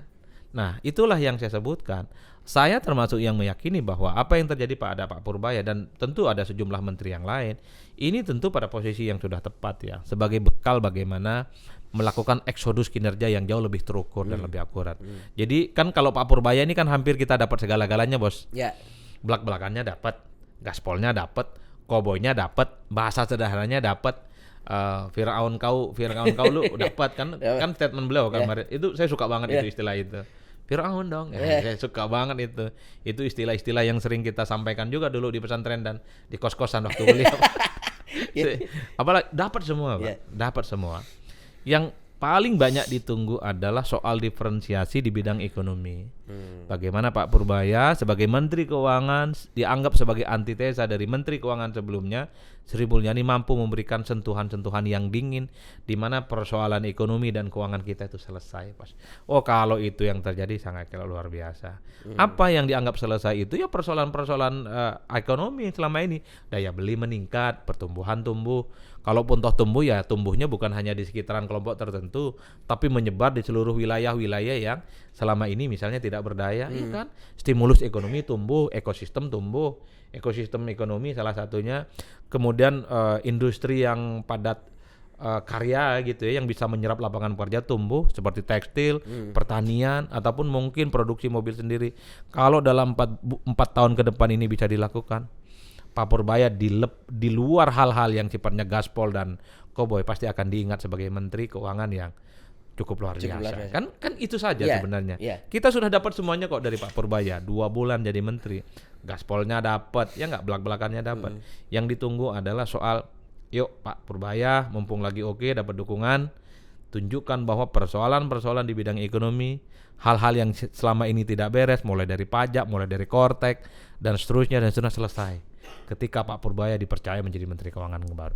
S1: Nah, itulah yang saya sebutkan. Saya termasuk yang meyakini bahwa apa yang terjadi pada Pak Purbaya dan tentu ada sejumlah menteri yang lain, ini tentu pada posisi yang sudah tepat ya, sebagai bekal bagaimana melakukan eksodus kinerja yang jauh lebih terukur dan lebih akurat. Jadi kan kalau Pak Purbaya ini kan hampir kita dapat segala-galanya, Bos.
S2: Ya.
S1: Belak-belakannya dapat, gaspolnya dapat, koboynya dapat, bahasa sederhananya dapat, Firaun kau lu dapat kan statement beliau kan kemarin. Itu saya suka banget itu istilah itu. Firaun dong. Saya suka banget itu. Itu istilah-istilah yang sering kita sampaikan juga dulu di pesantren dan di kos-kosan waktu beliau. Apalagi dapat semua, Pak. Dapat semua. Yang paling banyak ditunggu adalah soal diferensiasi di bidang ekonomi. Bagaimana Pak Purbaya sebagai Menteri Keuangan dianggap sebagai antitesa dari Menteri Keuangan sebelumnya, Sri Mulyani mampu memberikan sentuhan-sentuhan yang dingin di mana persoalan ekonomi dan keuangan kita itu selesai. Oh, kalau itu yang terjadi sangat luar biasa. Apa yang dianggap selesai itu ya persoalan-persoalan ekonomi selama ini. Daya beli meningkat, pertumbuhan tumbuh. Kalaupun toh tumbuh ya tumbuhnya bukan hanya di sekitaran kelompok tertentu, tapi menyebar di seluruh wilayah-wilayah yang selama ini misalnya tidak berdaya, ya kan? Stimulus ekonomi tumbuh, ekosistem tumbuh, ekosistem ekonomi salah satunya. Kemudian industri yang padat karya gitu ya, yang bisa menyerap lapangan kerja tumbuh seperti tekstil, pertanian, ataupun mungkin produksi mobil sendiri. Kalau dalam 4 tahun ke depan ini bisa dilakukan, Pak Purbaya di luar hal-hal yang sifatnya gaspol dan koboy pasti akan diingat sebagai Menteri Keuangan yang cukup luar biasa. Kan itu saja sebenarnya. Kita sudah dapat semuanya kok dari Pak Purbaya. 2 bulan jadi menteri, gaspolnya dapat, ya nggak belak-belakannya dapat. Yang ditunggu adalah soal, yuk Pak Purbaya mumpung lagi dapat dukungan, tunjukkan bahwa persoalan-persoalan di bidang ekonomi, hal-hal yang selama ini tidak beres, mulai dari pajak, mulai dari kortek dan seterusnya selesai ketika Pak Purbaya dipercaya menjadi Menteri Keuangan yang baru.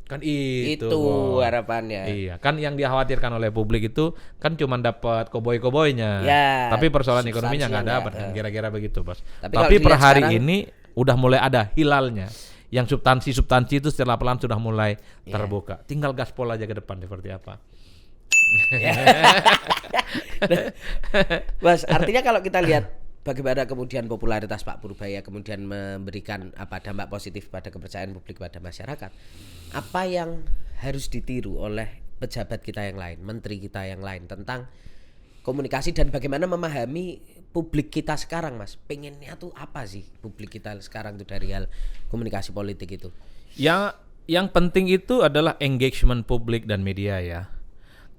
S1: Kan itu
S2: harapannya.
S1: Iya, kan yang dikhawatirkan oleh publik itu kan cuma dapat koboy-koboynya. Tapi persoalan ekonominya nggak dapat kan, kira-kira begitu, Bos. Tapi per hari ini udah mulai ada hilalnya. Yang substansi itu secara pelan sudah mulai terbuka. Tinggal gaspol aja ke depan seperti apa.
S2: Mas, artinya kalau kita lihat bagaimana kemudian popularitas Pak Purbaya kemudian memberikan dampak positif pada kepercayaan publik pada masyarakat, apa yang harus ditiru oleh pejabat kita yang lain, menteri kita yang lain tentang komunikasi dan bagaimana memahami publik kita sekarang, Mas? Pengennya tuh apa sih publik kita sekarang tuh dari hal komunikasi politik itu?
S1: Yang penting itu adalah engagement publik dan media ya.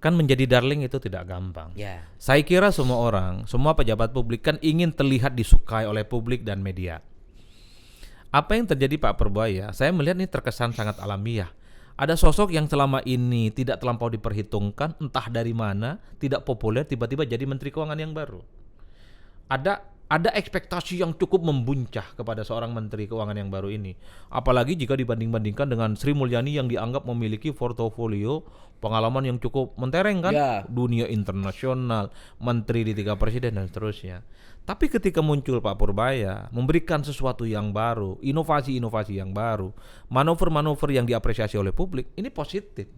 S1: Kan menjadi darling itu tidak gampang. Saya kira semua pejabat publik kan ingin terlihat disukai oleh publik dan media. Apa yang terjadi Pak Purbaya, saya melihat ini terkesan sangat alamiah. Ada sosok yang selama ini tidak terlampau diperhitungkan, entah dari mana, tidak populer, tiba-tiba jadi Menteri Keuangan yang baru. Ada ekspektasi yang cukup membuncah kepada seorang Menteri Keuangan yang baru ini. Apalagi jika dibanding-bandingkan dengan Sri Mulyani yang dianggap memiliki portofolio pengalaman yang cukup mentereng kan, dunia internasional, menteri di 3 presiden dan seterusnya. Tapi ketika muncul Pak Purbaya memberikan sesuatu yang baru, inovasi-inovasi yang baru, manuver-manuver yang diapresiasi oleh publik, ini positif.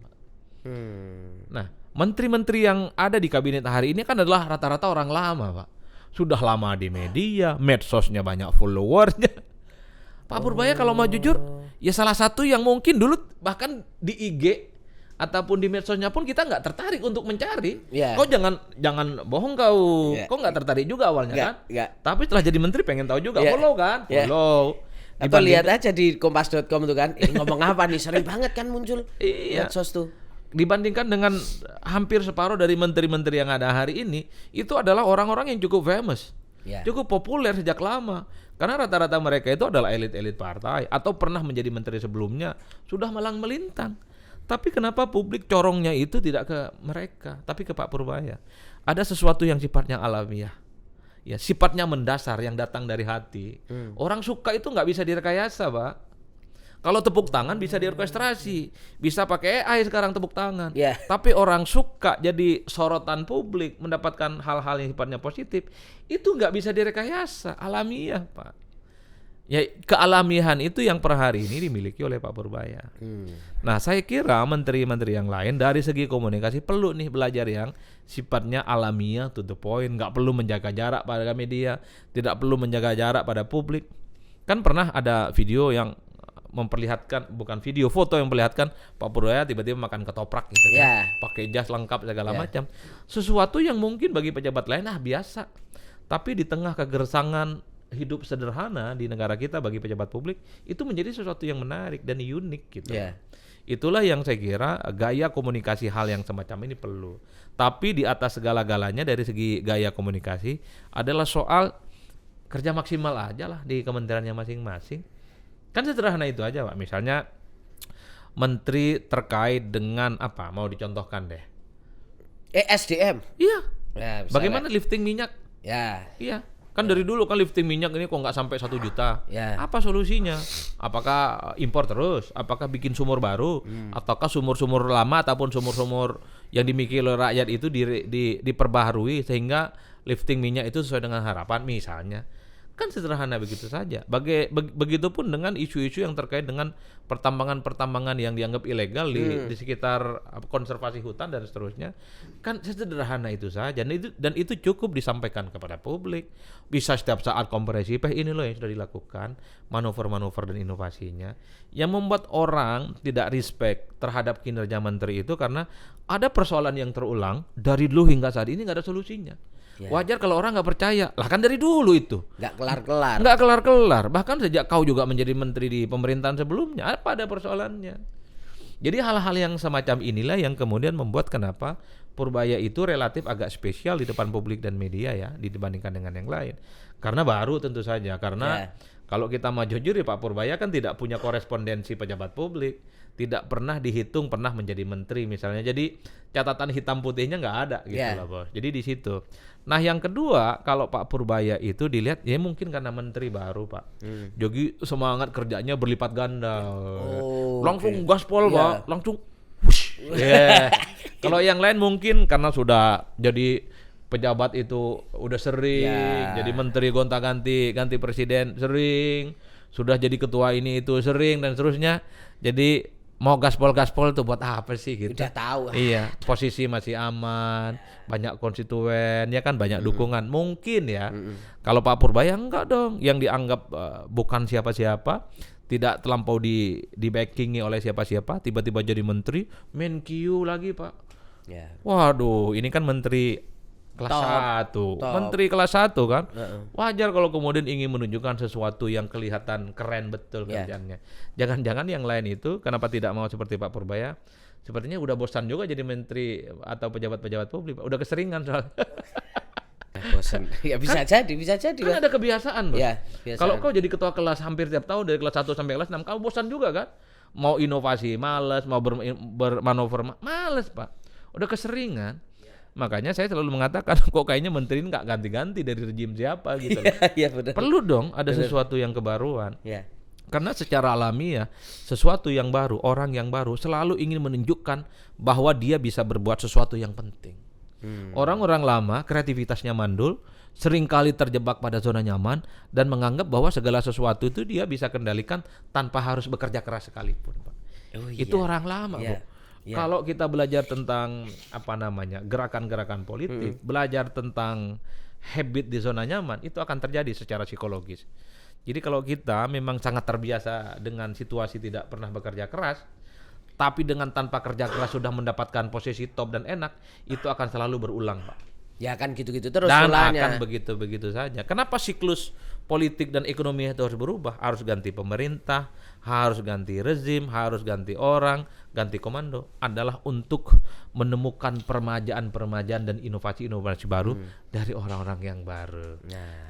S1: Nah, menteri-menteri yang ada di kabinet hari ini kan adalah rata-rata orang lama, Pak. Sudah lama di media, medsosnya banyak followernya. Pak Purbaya kalau mau jujur, ya salah satu yang mungkin dulu bahkan di IG ataupun di medsosnya pun kita nggak tertarik untuk mencari. Kau jangan bohong kau. Kau nggak tertarik juga awalnya kan? Tapi setelah jadi menteri pengen tahu juga, follow kan? Follow.
S2: Atau lihat aja di kompas.com tuh kan, ngomong apa nih, sering banget kan muncul medsos tuh.
S1: Dibandingkan dengan hampir separuh dari menteri-menteri yang ada hari ini, itu adalah orang-orang yang cukup famous, cukup populer sejak lama. Karena rata-rata mereka itu adalah elit-elit partai atau pernah menjadi menteri sebelumnya, sudah malang melintang. Tapi kenapa publik corongnya itu tidak ke mereka, tapi ke Pak Purbaya? Ada sesuatu yang sifatnya alamiah, ya sifatnya mendasar yang datang dari hati. Orang suka itu nggak bisa direkayasa, Pak. Kalau tepuk tangan bisa diorkestrasi, bisa pakai AI sekarang tepuk tangan. Tapi orang suka jadi sorotan publik, mendapatkan hal-hal yang sifatnya positif, itu nggak bisa direkayasa, alamiah, Pak. Ya, kealamihan itu yang per hari ini dimiliki oleh Pak Purbaya. Nah, saya kira menteri-menteri yang lain dari segi komunikasi perlu nih belajar yang sifatnya alamiah, to the point, nggak perlu menjaga jarak pada media, tidak perlu menjaga jarak pada publik. Kan pernah ada video yang memperlihatkan, bukan video, foto yang memperlihatkan Pak Purbaya tiba-tiba makan ketoprak gitu kan, pakai jas lengkap segala macam. Sesuatu yang mungkin bagi pejabat lain biasa, tapi di tengah kegersangan hidup sederhana di negara kita bagi pejabat publik itu menjadi sesuatu yang menarik dan unik gitu. Itulah yang saya kira gaya komunikasi hal yang semacam ini perlu. Tapi di atas segala-galanya dari segi gaya komunikasi adalah soal kerja maksimal aja lah di kementeriannya masing-masing. Kan sederhana itu aja Pak. Misalnya menteri terkait dengan apa? Mau dicontohkan deh.
S2: SDM.
S1: Iya. Bagaimana lifting minyak? Iya. Kan dari dulu kan lifting minyak ini kok nggak sampai 1 juta. Apa solusinya? Apakah impor terus? Apakah bikin sumur baru? Ataukah sumur-sumur lama ataupun sumur-sumur yang dimiliki oleh rakyat itu diperbaharui sehingga lifting minyak itu sesuai dengan harapan misalnya? Kan sederhana begitu saja. Begitupun dengan isu-isu yang terkait dengan pertambangan-pertambangan yang dianggap ilegal di sekitar konservasi hutan dan seterusnya. Kan sederhana itu saja. Dan itu cukup disampaikan kepada publik. Bisa setiap saat kompresi pers ini loh yang sudah dilakukan, manuver-manuver dan inovasinya. Yang membuat orang tidak respect terhadap kinerja menteri itu karena ada persoalan yang terulang dari dulu hingga saat ini nggak ada solusinya. Wajar kalau orang nggak percaya, lah kan dari dulu itu nggak kelar-kelar. Bahkan sejak kau juga menjadi menteri di pemerintahan sebelumnya, apa ada persoalannya. Jadi hal-hal yang semacam inilah yang kemudian membuat kenapa Purbaya itu relatif agak spesial di depan publik dan media ya, dibandingkan dengan yang lain. Karena baru tentu saja, karena kalau kita mau jujur ya Pak Purbaya kan tidak punya korespondensi pejabat publik, tidak pernah dihitung pernah menjadi menteri misalnya. Jadi catatan hitam putihnya nggak ada gitu lah Bos. Jadi di situ. Nah yang kedua kalau Pak Purbaya itu dilihat ya mungkin karena menteri baru Pak. Jadi semangat kerjanya berlipat ganda. Langsung gaspol Pak, langsung wush. Kalau yang lain mungkin karena sudah jadi pejabat itu udah sering jadi menteri gonta-ganti, ganti presiden sering, sudah jadi ketua ini itu sering dan seterusnya. Jadi mau gaspol tuh buat apa sih gitu.
S2: Udah tahu.
S1: Iya, posisi masih aman, banyak konstituen, ya kan banyak dukungan. Mungkin ya. Kalau Pak Purbaya enggak dong, yang dianggap bukan siapa-siapa, tidak terlampau di backingi oleh siapa-siapa, tiba-tiba jadi menteri, Menkyu lagi Pak. Waduh, ini kan menteri kelas 1, menteri kelas 1 kan. Wajar kalau kemudian ingin menunjukkan sesuatu yang kelihatan keren betul kerjanya. Jangan-jangan yang lain itu kenapa tidak mau seperti Pak Purbaya? Sepertinya udah bosan juga jadi menteri atau pejabat-pejabat publik, udah keseringan soalnya.
S2: Bosan. Ya bisa jadi.
S1: Kan ada kebiasaan, Bos.
S2: Kebiasaan.
S1: Kalau kau jadi ketua kelas hampir tiap tahun dari kelas 1 sampai kelas 6, kau bosan juga kan? Mau inovasi males, mau bermanuver males, Pak. Udah keseringan. Makanya saya selalu mengatakan kok kayaknya menteri ini nggak ganti-ganti dari rejim siapa gitu. Perlu dong ada sesuatu yang kebaruan. Karena secara alamiah sesuatu yang baru, orang yang baru selalu ingin menunjukkan bahwa dia bisa berbuat sesuatu yang penting. Orang-orang lama kreativitasnya mandul, seringkali terjebak pada zona nyaman dan menganggap bahwa segala sesuatu itu dia bisa kendalikan tanpa harus bekerja keras sekalipun, Pak. Itu orang lama, Bu. Kalau kita belajar tentang gerakan-gerakan politik, belajar tentang habit di zona nyaman, itu akan terjadi secara psikologis. Jadi kalau kita memang sangat terbiasa dengan situasi tidak pernah bekerja keras, tapi dengan tanpa kerja keras sudah mendapatkan posisi top dan enak, itu akan selalu berulang, Pak.
S2: Ya kan gitu-gitu terus
S1: dan
S2: polanya.
S1: Akan begitu-begitu saja. Kenapa siklus politik dan ekonomi itu harus berubah? Harus ganti pemerintah, harus ganti rezim, harus ganti orang, ganti komando. Adalah untuk menemukan permajaan-permajaan dan inovasi-inovasi baru dari orang-orang yang baru.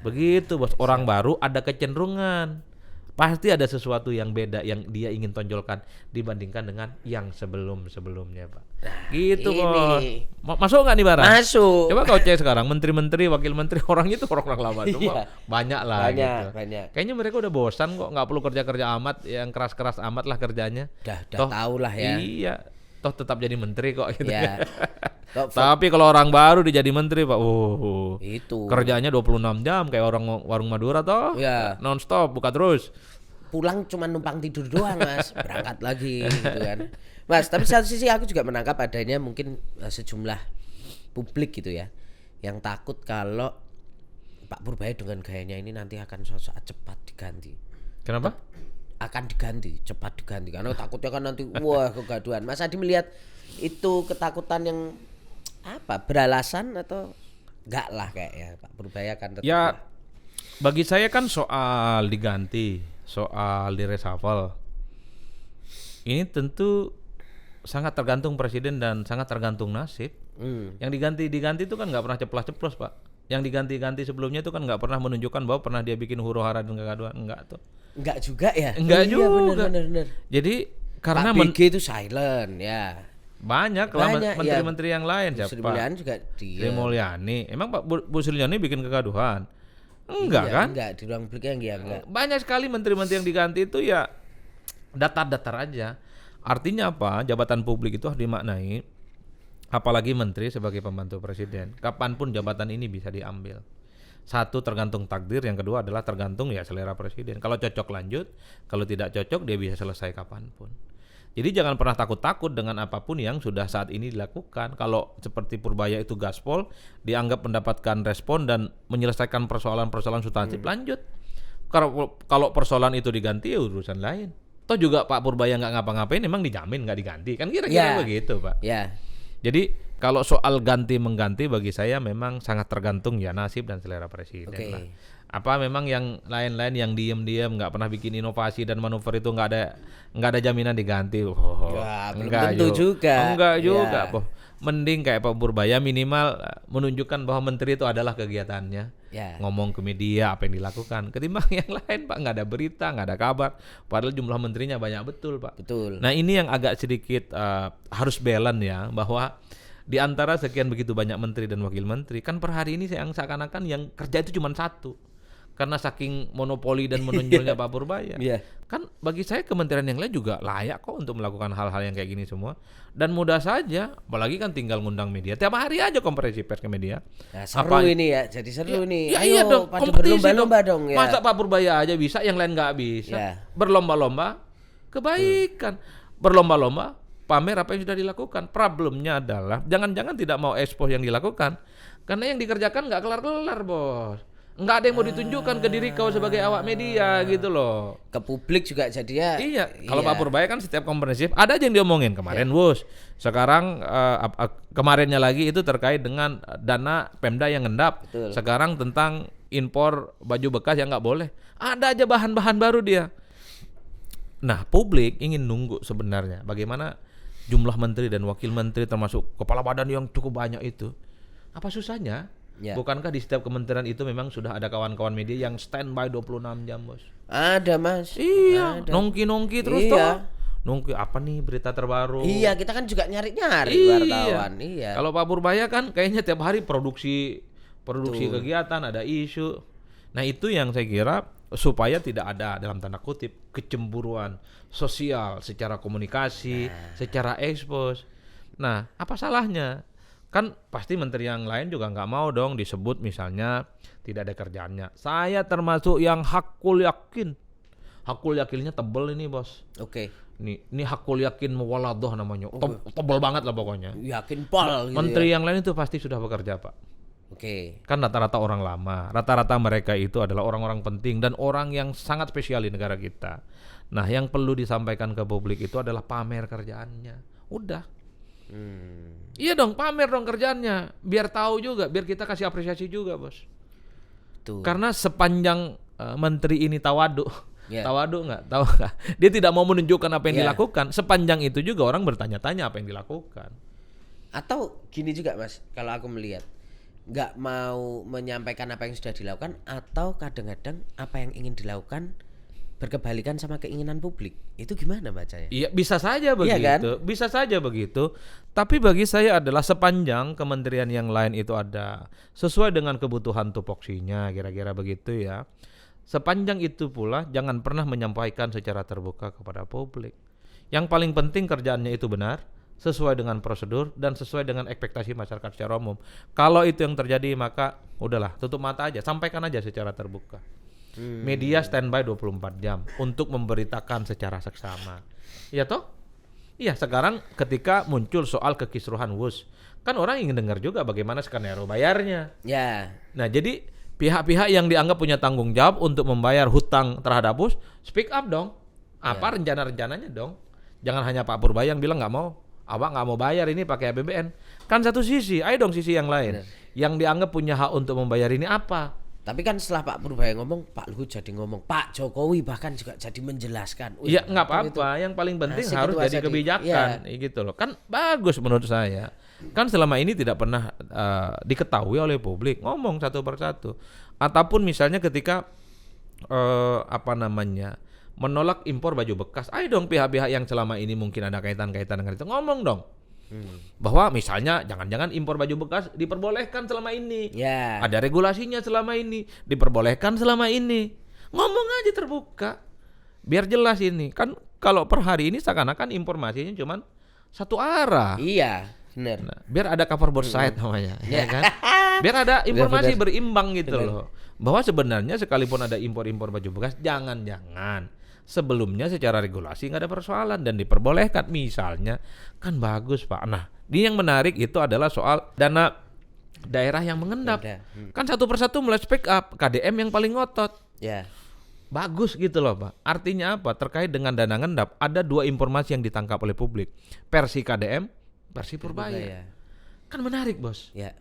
S1: Begitu, Bos. Orang baru ada kecenderungan. Pasti ada sesuatu yang beda yang dia ingin tonjolkan dibandingkan dengan yang sebelum-sebelumnya, Pak. Gitu, Bos. Masuk nggak nih barang?
S2: Masuk.
S1: Coba kau cek sekarang menteri-menteri, wakil menteri orangnya itu orang-orang lama semua. Banyak lah gitu. Kayaknya mereka udah bosan kok, nggak perlu kerja-kerja amat, yang keras-keras amat lah kerjanya.
S2: Udah tahu lah ya.
S1: Iya. Toh tetap jadi menteri kok gitu. Tapi kalau orang baru dia jadi menteri, Pak.
S2: Itu.
S1: Kerjanya 26 jam kayak orang warung Madura toh.
S2: Ya.
S1: Non stop buka terus.
S2: Pulang cuma numpang tidur doang, Mas. Berangkat lagi gitu kan. Mas, tapi satu sisi aku juga menangkap adanya mungkin sejumlah publik gitu ya yang takut kalau Pak Purbaya dengan gayanya ini nanti akan suatu saat cepat diganti.
S1: Kenapa?
S2: Akan diganti, cepat diganti karena takutnya kan nanti wah kegaduhan. Mas Adi melihat itu ketakutan yang apa? Beralasan atau enggak lah kayaknya Pak Purbaya akan tetap.
S1: Ya, bagi saya kan soal diganti, soal di-reshuffle. Ini tentu sangat tergantung presiden dan sangat tergantung nasib. Yang diganti itu kan nggak pernah ceplas-ceplos, Pak. Yang diganti-ganti sebelumnya itu kan nggak pernah menunjukkan bahwa pernah dia bikin huru-hara dan kegaduhan, enggak tuh.
S2: Enggak juga ya?
S1: Enggak juga.
S2: Bener.
S1: Jadi karena
S2: Pak BG itu silent ya.
S1: Banyak lah menteri-menteri yang lain siapa?
S2: Sri Mulyani juga dia.
S1: Sri Mulyani. Emang Pak Bu Sri Mulyani bikin kegaduhan? Enggak
S2: Iya,
S1: kan?
S2: Enggak, di ruang publiknya enggak.
S1: Banyak sekali menteri-menteri yang diganti itu ya datar-datar aja. Artinya apa? Jabatan publik itu harus dimaknai, apalagi menteri sebagai pembantu presiden. Kapanpun jabatan ini bisa diambil. Satu tergantung takdir, yang kedua adalah tergantung ya selera presiden. Kalau cocok lanjut, kalau tidak cocok dia bisa selesai kapanpun. Jadi jangan pernah takut-takut dengan apapun yang sudah saat ini dilakukan. Kalau seperti Purbaya itu gaspol, dianggap mendapatkan respon dan menyelesaikan persoalan-persoalan substantif, lanjut. Kalau persoalan itu diganti ya urusan lain. Toh juga Pak Purbaya nggak ngapa-ngapain, emang dijamin nggak diganti kan kira-kira begitu, Pak.
S2: Ya.
S1: Jadi kalau soal ganti mengganti bagi saya memang sangat tergantung ya nasib dan selera presiden. Lah. Apa memang yang lain-lain yang diam-diam nggak pernah bikin inovasi dan manuver itu nggak ada jaminan diganti.
S2: Enggak
S1: juga, Poh. Mending kayak Pak Purbaya minimal menunjukkan bahwa menteri itu adalah kegiatannya. Ngomong ke media apa yang dilakukan. Ketimbang yang lain, Pak, nggak ada berita, nggak ada kabar. Padahal jumlah menterinya banyak betul, Pak.
S2: Betul.
S1: Nah ini yang agak sedikit harus balance ya, bahwa di antara sekian begitu banyak menteri dan wakil menteri, kan per hari ini yang seakan-akan yang kerja itu cuma satu. Karena saking monopoli dan menonjolnya Pak Purbaya. Kan bagi saya kementerian yang lain juga layak kok untuk melakukan hal-hal yang kayak gini semua. Dan mudah saja, apalagi kan tinggal ngundang media. Tiap hari aja konferensi pers ke media.
S2: Nah, seru ini ya, jadi seru nih.
S1: Ya, iya dong,
S2: pada berlomba-lomba dong ya.
S1: Masa Pak Purbaya aja bisa, yang lain nggak bisa. Berlomba-lomba kebaikan. Berlomba-lomba pamer apa yang sudah dilakukan. Problemnya adalah jangan-jangan tidak mau expose yang dilakukan. Karena yang dikerjakan nggak kelar-kelar, Bos. Nggak ada yang mau ditunjukkan ke diri kau sebagai awak media gitu loh.
S2: Ke publik juga jadi ya.
S1: Iya. Kalau Pak Purbaya kan setiap konferensi ada aja yang diomongin kemarin, Wus. Sekarang kemarinnya lagi itu terkait dengan dana Pemda yang ngendap.
S2: Betul.
S1: Sekarang tentang impor baju bekas yang nggak boleh. Ada aja bahan-bahan baru dia. Nah, publik ingin nunggu sebenarnya bagaimana jumlah menteri dan wakil menteri termasuk kepala badan yang cukup banyak itu. Apa susahnya? Bukankah di setiap kementerian itu memang sudah ada kawan-kawan media yang standby 26 jam, Bos?
S2: Ada, Mas.
S1: Iya,
S2: ada.
S1: Nongki terus toh. Nongki apa nih berita terbaru?
S2: Iya, kita kan juga nyari-nyari wartawan. Iya.
S1: Kalau Pak Purbaya kan kayaknya tiap hari produksi kegiatan, ada isu. Nah, itu yang saya kira supaya tidak ada dalam tanda kutip kecemburuan sosial secara komunikasi, secara ekspos. Nah, apa salahnya? Kan pasti menteri yang lain juga nggak mau dong disebut misalnya tidak ada kerjaannya. Saya termasuk yang hakul yakin. Hakul yakinnya tebel ini, Bos. Ini hakul yakin mewaladoh namanya. Tebel banget lah pokoknya.
S2: Yakin pol gitu.
S1: Menteri yang lain itu pasti sudah bekerja, Pak. Kan rata-rata orang lama. Rata-rata mereka itu adalah orang-orang penting dan orang yang sangat spesial di negara kita. Nah, yang perlu disampaikan ke publik itu adalah pamer kerjaannya. Udah. Iya dong, pamer dong kerjaannya, biar tahu juga, biar kita kasih apresiasi juga, Bos. Karena sepanjang menteri ini tawadu nggak, tahu nggak, dia tidak mau menunjukkan apa yang dilakukan. Sepanjang itu juga orang bertanya-tanya apa yang dilakukan.
S2: Atau gini juga, Mas, kalau aku melihat nggak mau menyampaikan apa yang sudah dilakukan, atau kadang-kadang apa yang ingin dilakukan berkebalikan sama keinginan publik. Itu gimana bacanya? Iya,
S1: bisa saja begitu. Iya kan? Bisa saja begitu. Tapi bagi saya adalah sepanjang kementerian yang lain itu ada sesuai dengan kebutuhan tupoksinya, kira-kira begitu ya. Sepanjang itu pula jangan pernah menyampaikan secara terbuka kepada publik. Yang paling penting kerjaannya itu benar, sesuai dengan prosedur dan sesuai dengan ekspektasi masyarakat secara umum. Kalau itu yang terjadi maka udahlah, tutup mata aja, sampaikan aja secara terbuka. Media standby 24 jam untuk memberitakan secara seksama. Iya toh? Iya, sekarang ketika muncul soal kekisruhan WUS, kan orang ingin dengar juga bagaimana skenario bayarnya.
S2: Ya.
S1: Nah, jadi pihak-pihak yang dianggap punya tanggung jawab untuk membayar hutang terhadap WUS, speak up dong. Apa rencana-rencananya dong? Jangan hanya Pak Purbaya yang bilang nggak mau. Awak nggak mau bayar ini pakai APBN. Kan satu sisi, ayo dong sisi yang lain. Yang dianggap punya hak untuk membayar ini apa?
S2: Tapi kan setelah Pak Purbaya ngomong, Pak Luhut jadi ngomong, Pak Jokowi bahkan juga jadi menjelaskan.
S1: Iya nggak apa-apa, yang paling penting harus jadi kebijakan, gitu loh. Kan bagus menurut saya. Kan selama ini tidak pernah diketahui oleh publik, ngomong satu persatu. Ataupun misalnya ketika menolak impor baju bekas, ayo dong pihak-pihak yang selama ini mungkin ada kaitan-kaitan dengan itu, ngomong dong. Bahwa misalnya jangan-jangan impor baju bekas diperbolehkan selama ini, ada regulasinya selama ini, diperbolehkan selama ini, ngomong aja terbuka, biar jelas ini. Kan kalau per hari ini seakan-akan informasinya cuma satu arah.
S2: Iya, benar.
S1: Nah, biar ada cover both side namanya, ya kan? Biar ada informasi berimbang gitu loh. Bahwa sebenarnya sekalipun ada impor-impor baju bekas, jangan-jangan sebelumnya secara regulasi nggak ada persoalan dan diperbolehkan misalnya, kan bagus Pak. Nah, ini yang menarik itu adalah soal dana daerah yang mengendap. Kan satu persatu mulai speak up, KDM yang paling ngotot.
S2: Ya.
S1: Bagus gitu loh Pak. Artinya apa? Terkait dengan dana ngendap ada dua informasi yang ditangkap oleh publik. Versi KDM, versi Purbaya. Kan menarik bos.
S2: Ya.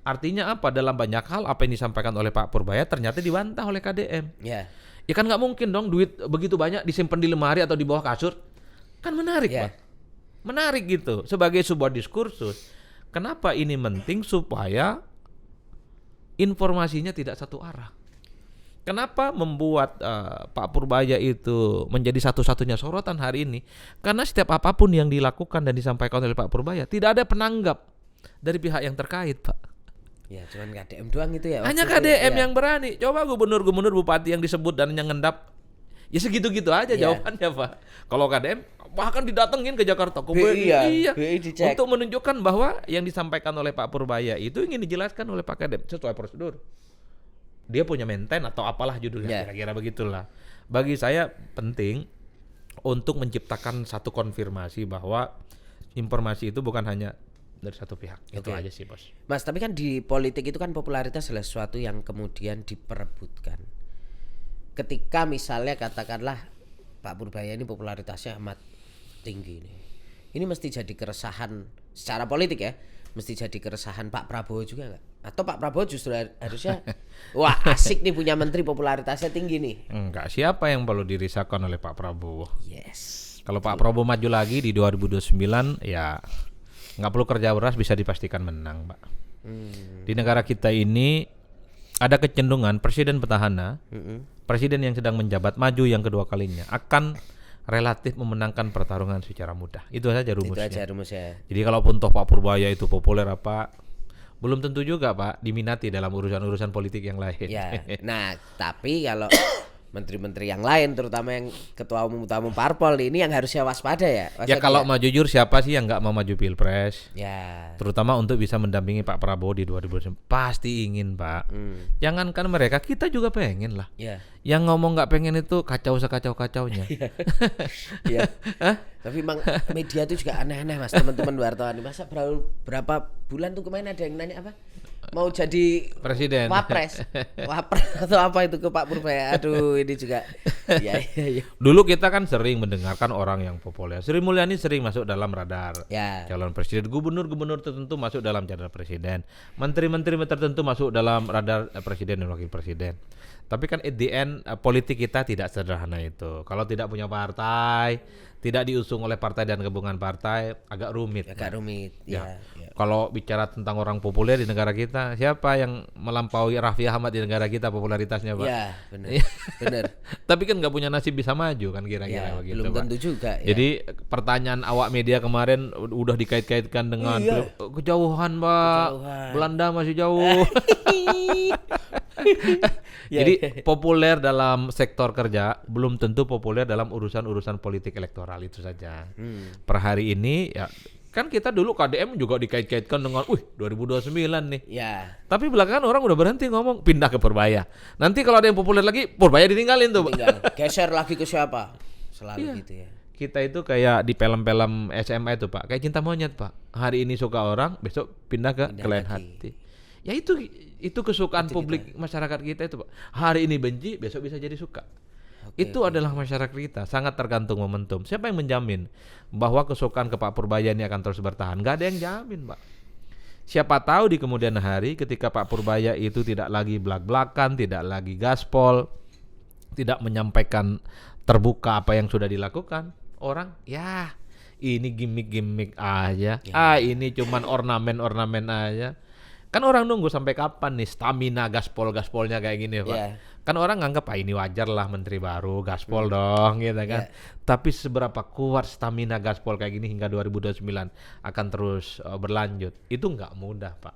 S1: Artinya apa? Dalam banyak hal apa yang disampaikan oleh Pak Purbaya ternyata dibantah oleh KDM. Ya kan nggak mungkin dong duit begitu banyak disimpan di lemari atau di bawah kasur. Kan menarik Pak. Menarik gitu. Sebagai sebuah diskursus. Kenapa ini penting? Supaya informasinya tidak satu arah. Kenapa membuat Pak Purbaya itu menjadi satu-satunya sorotan hari ini? Karena setiap apapun yang dilakukan dan disampaikan oleh Pak Purbaya tidak ada penanggap dari pihak yang terkait Pak.
S2: Ya cuman KDM doang itu ya.
S1: Hanya KDM yang berani. Coba gubernur-gubernur bupati yang disebut dan yang ngendap, ya segitu-gitu aja jawabannya Pak. Kalau KDM bahkan didatengin ke Jakarta, ke BI, untuk menunjukkan bahwa yang disampaikan oleh Pak Purbaya itu ingin dijelaskan oleh Pak KDM sesuai prosedur. Dia punya maintain atau apalah judulnya, kira-kira begitulah. Bagi saya penting untuk menciptakan satu konfirmasi bahwa informasi itu bukan hanya dari satu pihak. Itu aja sih bos.
S2: Mas, tapi kan di politik itu kan popularitas adalah sesuatu yang kemudian diperebutkan. Ketika misalnya katakanlah Pak Purbaya ini popularitasnya amat tinggi nih, ini mesti jadi keresahan secara politik ya, mesti jadi keresahan Pak Prabowo juga nggak? Atau Pak Prabowo justru harusnya wah asik nih punya menteri popularitasnya tinggi nih?
S1: Enggak, siapa yang perlu dirisaukan oleh Pak Prabowo?
S2: Yes.
S1: Kalau Pak Prabowo maju lagi di 2029 ya nggak perlu kerja keras, bisa dipastikan menang Pak. Di negara kita ini ada kecenderungan presiden petahana, presiden yang sedang menjabat maju yang kedua kalinya akan relatif memenangkan pertarungan secara mudah. Itu saja rumusnya.
S2: Itu aja rumusnya.
S1: Jadi kalaupun toh Pak Purbaya itu populer apa, belum tentu juga Pak diminati dalam urusan-urusan politik yang lain.
S2: Ya. Nah, tapi kalau menteri-menteri yang lain, terutama yang ketua umum parpol ini yang harusnya waspada ya.
S1: Ya kalau mau jujur, siapa sih yang nggak mau maju pilpres?
S2: Ya.
S1: Terutama untuk bisa mendampingi Pak Prabowo di 2029. Pasti ingin Pak. Jangankan mereka, kita juga pengen lah.
S2: Ya.
S1: Yang ngomong nggak pengen itu kacau sekacau-kacaunya.
S2: Iya. Tapi memang media itu juga aneh-aneh Mas, teman-teman wartawan. Masa berapa bulan tuh kemarin ada yang nanya apa? Mau jadi
S1: presiden,
S2: wapres atau apa itu ke Pak Purbaya. Aduh, ini juga ya.
S1: Dulu kita kan sering mendengarkan orang yang populer. Sri Mulyani sering masuk dalam radar calon presiden. Gubernur-gubernur tertentu masuk dalam radar presiden. Menteri-menteri tertentu masuk dalam radar presiden dan wakil presiden. Tapi kan at the end politik kita tidak sederhana itu. Kalau tidak punya partai, tidak diusung oleh partai dan gabungan partai, agak rumit.
S2: Agak rumit. Ya.
S1: Kalau bicara tentang orang populer di negara kita, siapa yang melampaui Raffi Ahmad di negara kita popularitasnya Pak?
S2: Ya, benar.
S1: Tapi kan nggak punya nasib bisa maju kan kira-kira begitu.
S2: Belum tentu juga. Ya.
S1: Jadi pertanyaan awak media kemarin udah dikait-kaitkan dengan kejauhan Pak, Belanda masih jauh. Jadi populer dalam sektor kerja belum tentu populer dalam urusan-urusan politik elektoral, itu saja. Per hari ini ya Kan kita dulu KDM juga dikait-kaitkan dengan 2029 nih.
S2: Ya.
S1: Tapi belakangan orang udah berhenti ngomong pindah ke Purbaya. Nanti kalau ada yang populer lagi, Purbaya ditinggalin tuh, Pak.
S2: Tinggal geser lagi ke siapa? Selalu gitu ya.
S1: Kita itu kayak di film-film SMA itu, Pak. Kayak cinta monyet, Pak. Hari ini suka orang, besok pindah ke lain hati. Ya itu kesukaan publik masyarakat kita itu, Pak. Hari ini benci, besok bisa jadi suka. Itu adalah masyarakat kita, sangat tergantung momentum. Siapa yang menjamin bahwa kesukaan ke Pak Purbaya ini akan terus bertahan? Gak ada yang jamin, Pak. Siapa tahu di kemudian hari ketika Pak Purbaya itu tidak lagi belak-belakan, tidak lagi gaspol, tidak menyampaikan terbuka apa yang sudah dilakukan, orang ya ini gimmick-gimmick aja. Ini cuman ornamen-ornamen aja. Kan orang nunggu sampai kapan nih stamina gaspol-gaspolnya kayak gini, Pak. Kan orang nganggap ini wajar lah menteri baru gaspol dong gitu kan. Tapi seberapa kuat stamina gaspol kayak gini hingga 2029 akan terus berlanjut. Itu nggak mudah, Pak.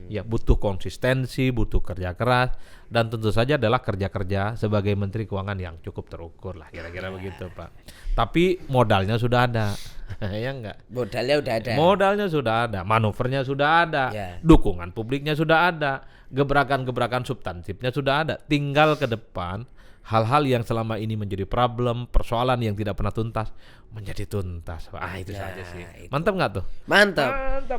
S1: Ya butuh konsistensi, butuh kerja keras, dan tentu saja adalah kerja-kerja sebagai Menteri Keuangan yang cukup terukur lah kira-kira begitu, Pak. Tapi modalnya sudah ada. Ya enggak? Modalnya sudah ada, manuvernya sudah ada, dukungan publiknya sudah ada, gebrakan-gebrakan substantifnya sudah ada. Tinggal ke depan hal-hal yang selama ini menjadi problem, persoalan yang tidak pernah tuntas menjadi tuntas. Itu saja sih. Mantap nggak tuh?
S2: Mantap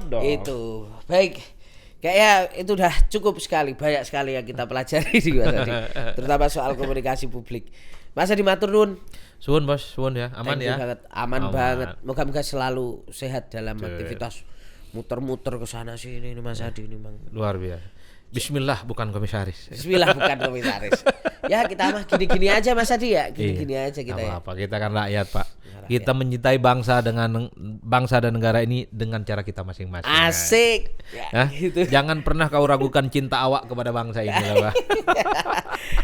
S2: dong. Itu baik. Kayaknya itu udah cukup sekali, banyak sekali yang kita pelajari di Mas Adi, terutama soal komunikasi publik. Mas Adi matur nuwun.
S1: Suwun Bos, suwun ya, aman ya.
S2: Aman banget. Moga-moga selalu sehat dalam aktivitas muter-muter ke sana sini ini Mas Adi ini Bang.
S1: Luar biasa. Bismillah bukan komisaris.
S2: Bismillah bukan komisaris. Ya kita mah gini-gini aja Mas Adi ya, gini-gini aja kita ya.
S1: Apa kita kan rakyat, Pak. Kita mencintai bangsa dan negara ini dengan cara kita masing-masing.
S2: Asik. Ya,
S1: gitu. Jangan pernah kau ragukan cinta awak kepada bangsa ini, Pak.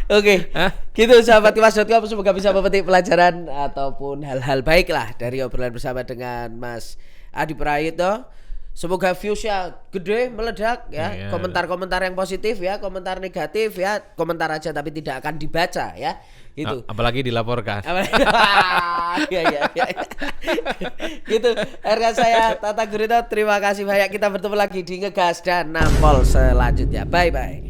S2: Oke. Gitu sahabat Kimas.com, semoga bisa memetik pelajaran ataupun hal-hal baik lah dari obrolan bersama dengan Mas Adi Prayitno. Semoga viewsnya gede, meledak ya. Komentar-komentar yang positif ya, komentar negatif ya, komentar aja tapi tidak akan dibaca ya. Gitu.
S1: Apalagi dilaporkan.
S2: Ya. Gitu. Harga saya Tata Gurito, terima kasih banyak. Kita bertemu lagi di Ngegas dan Nampol selanjutnya. Bye bye.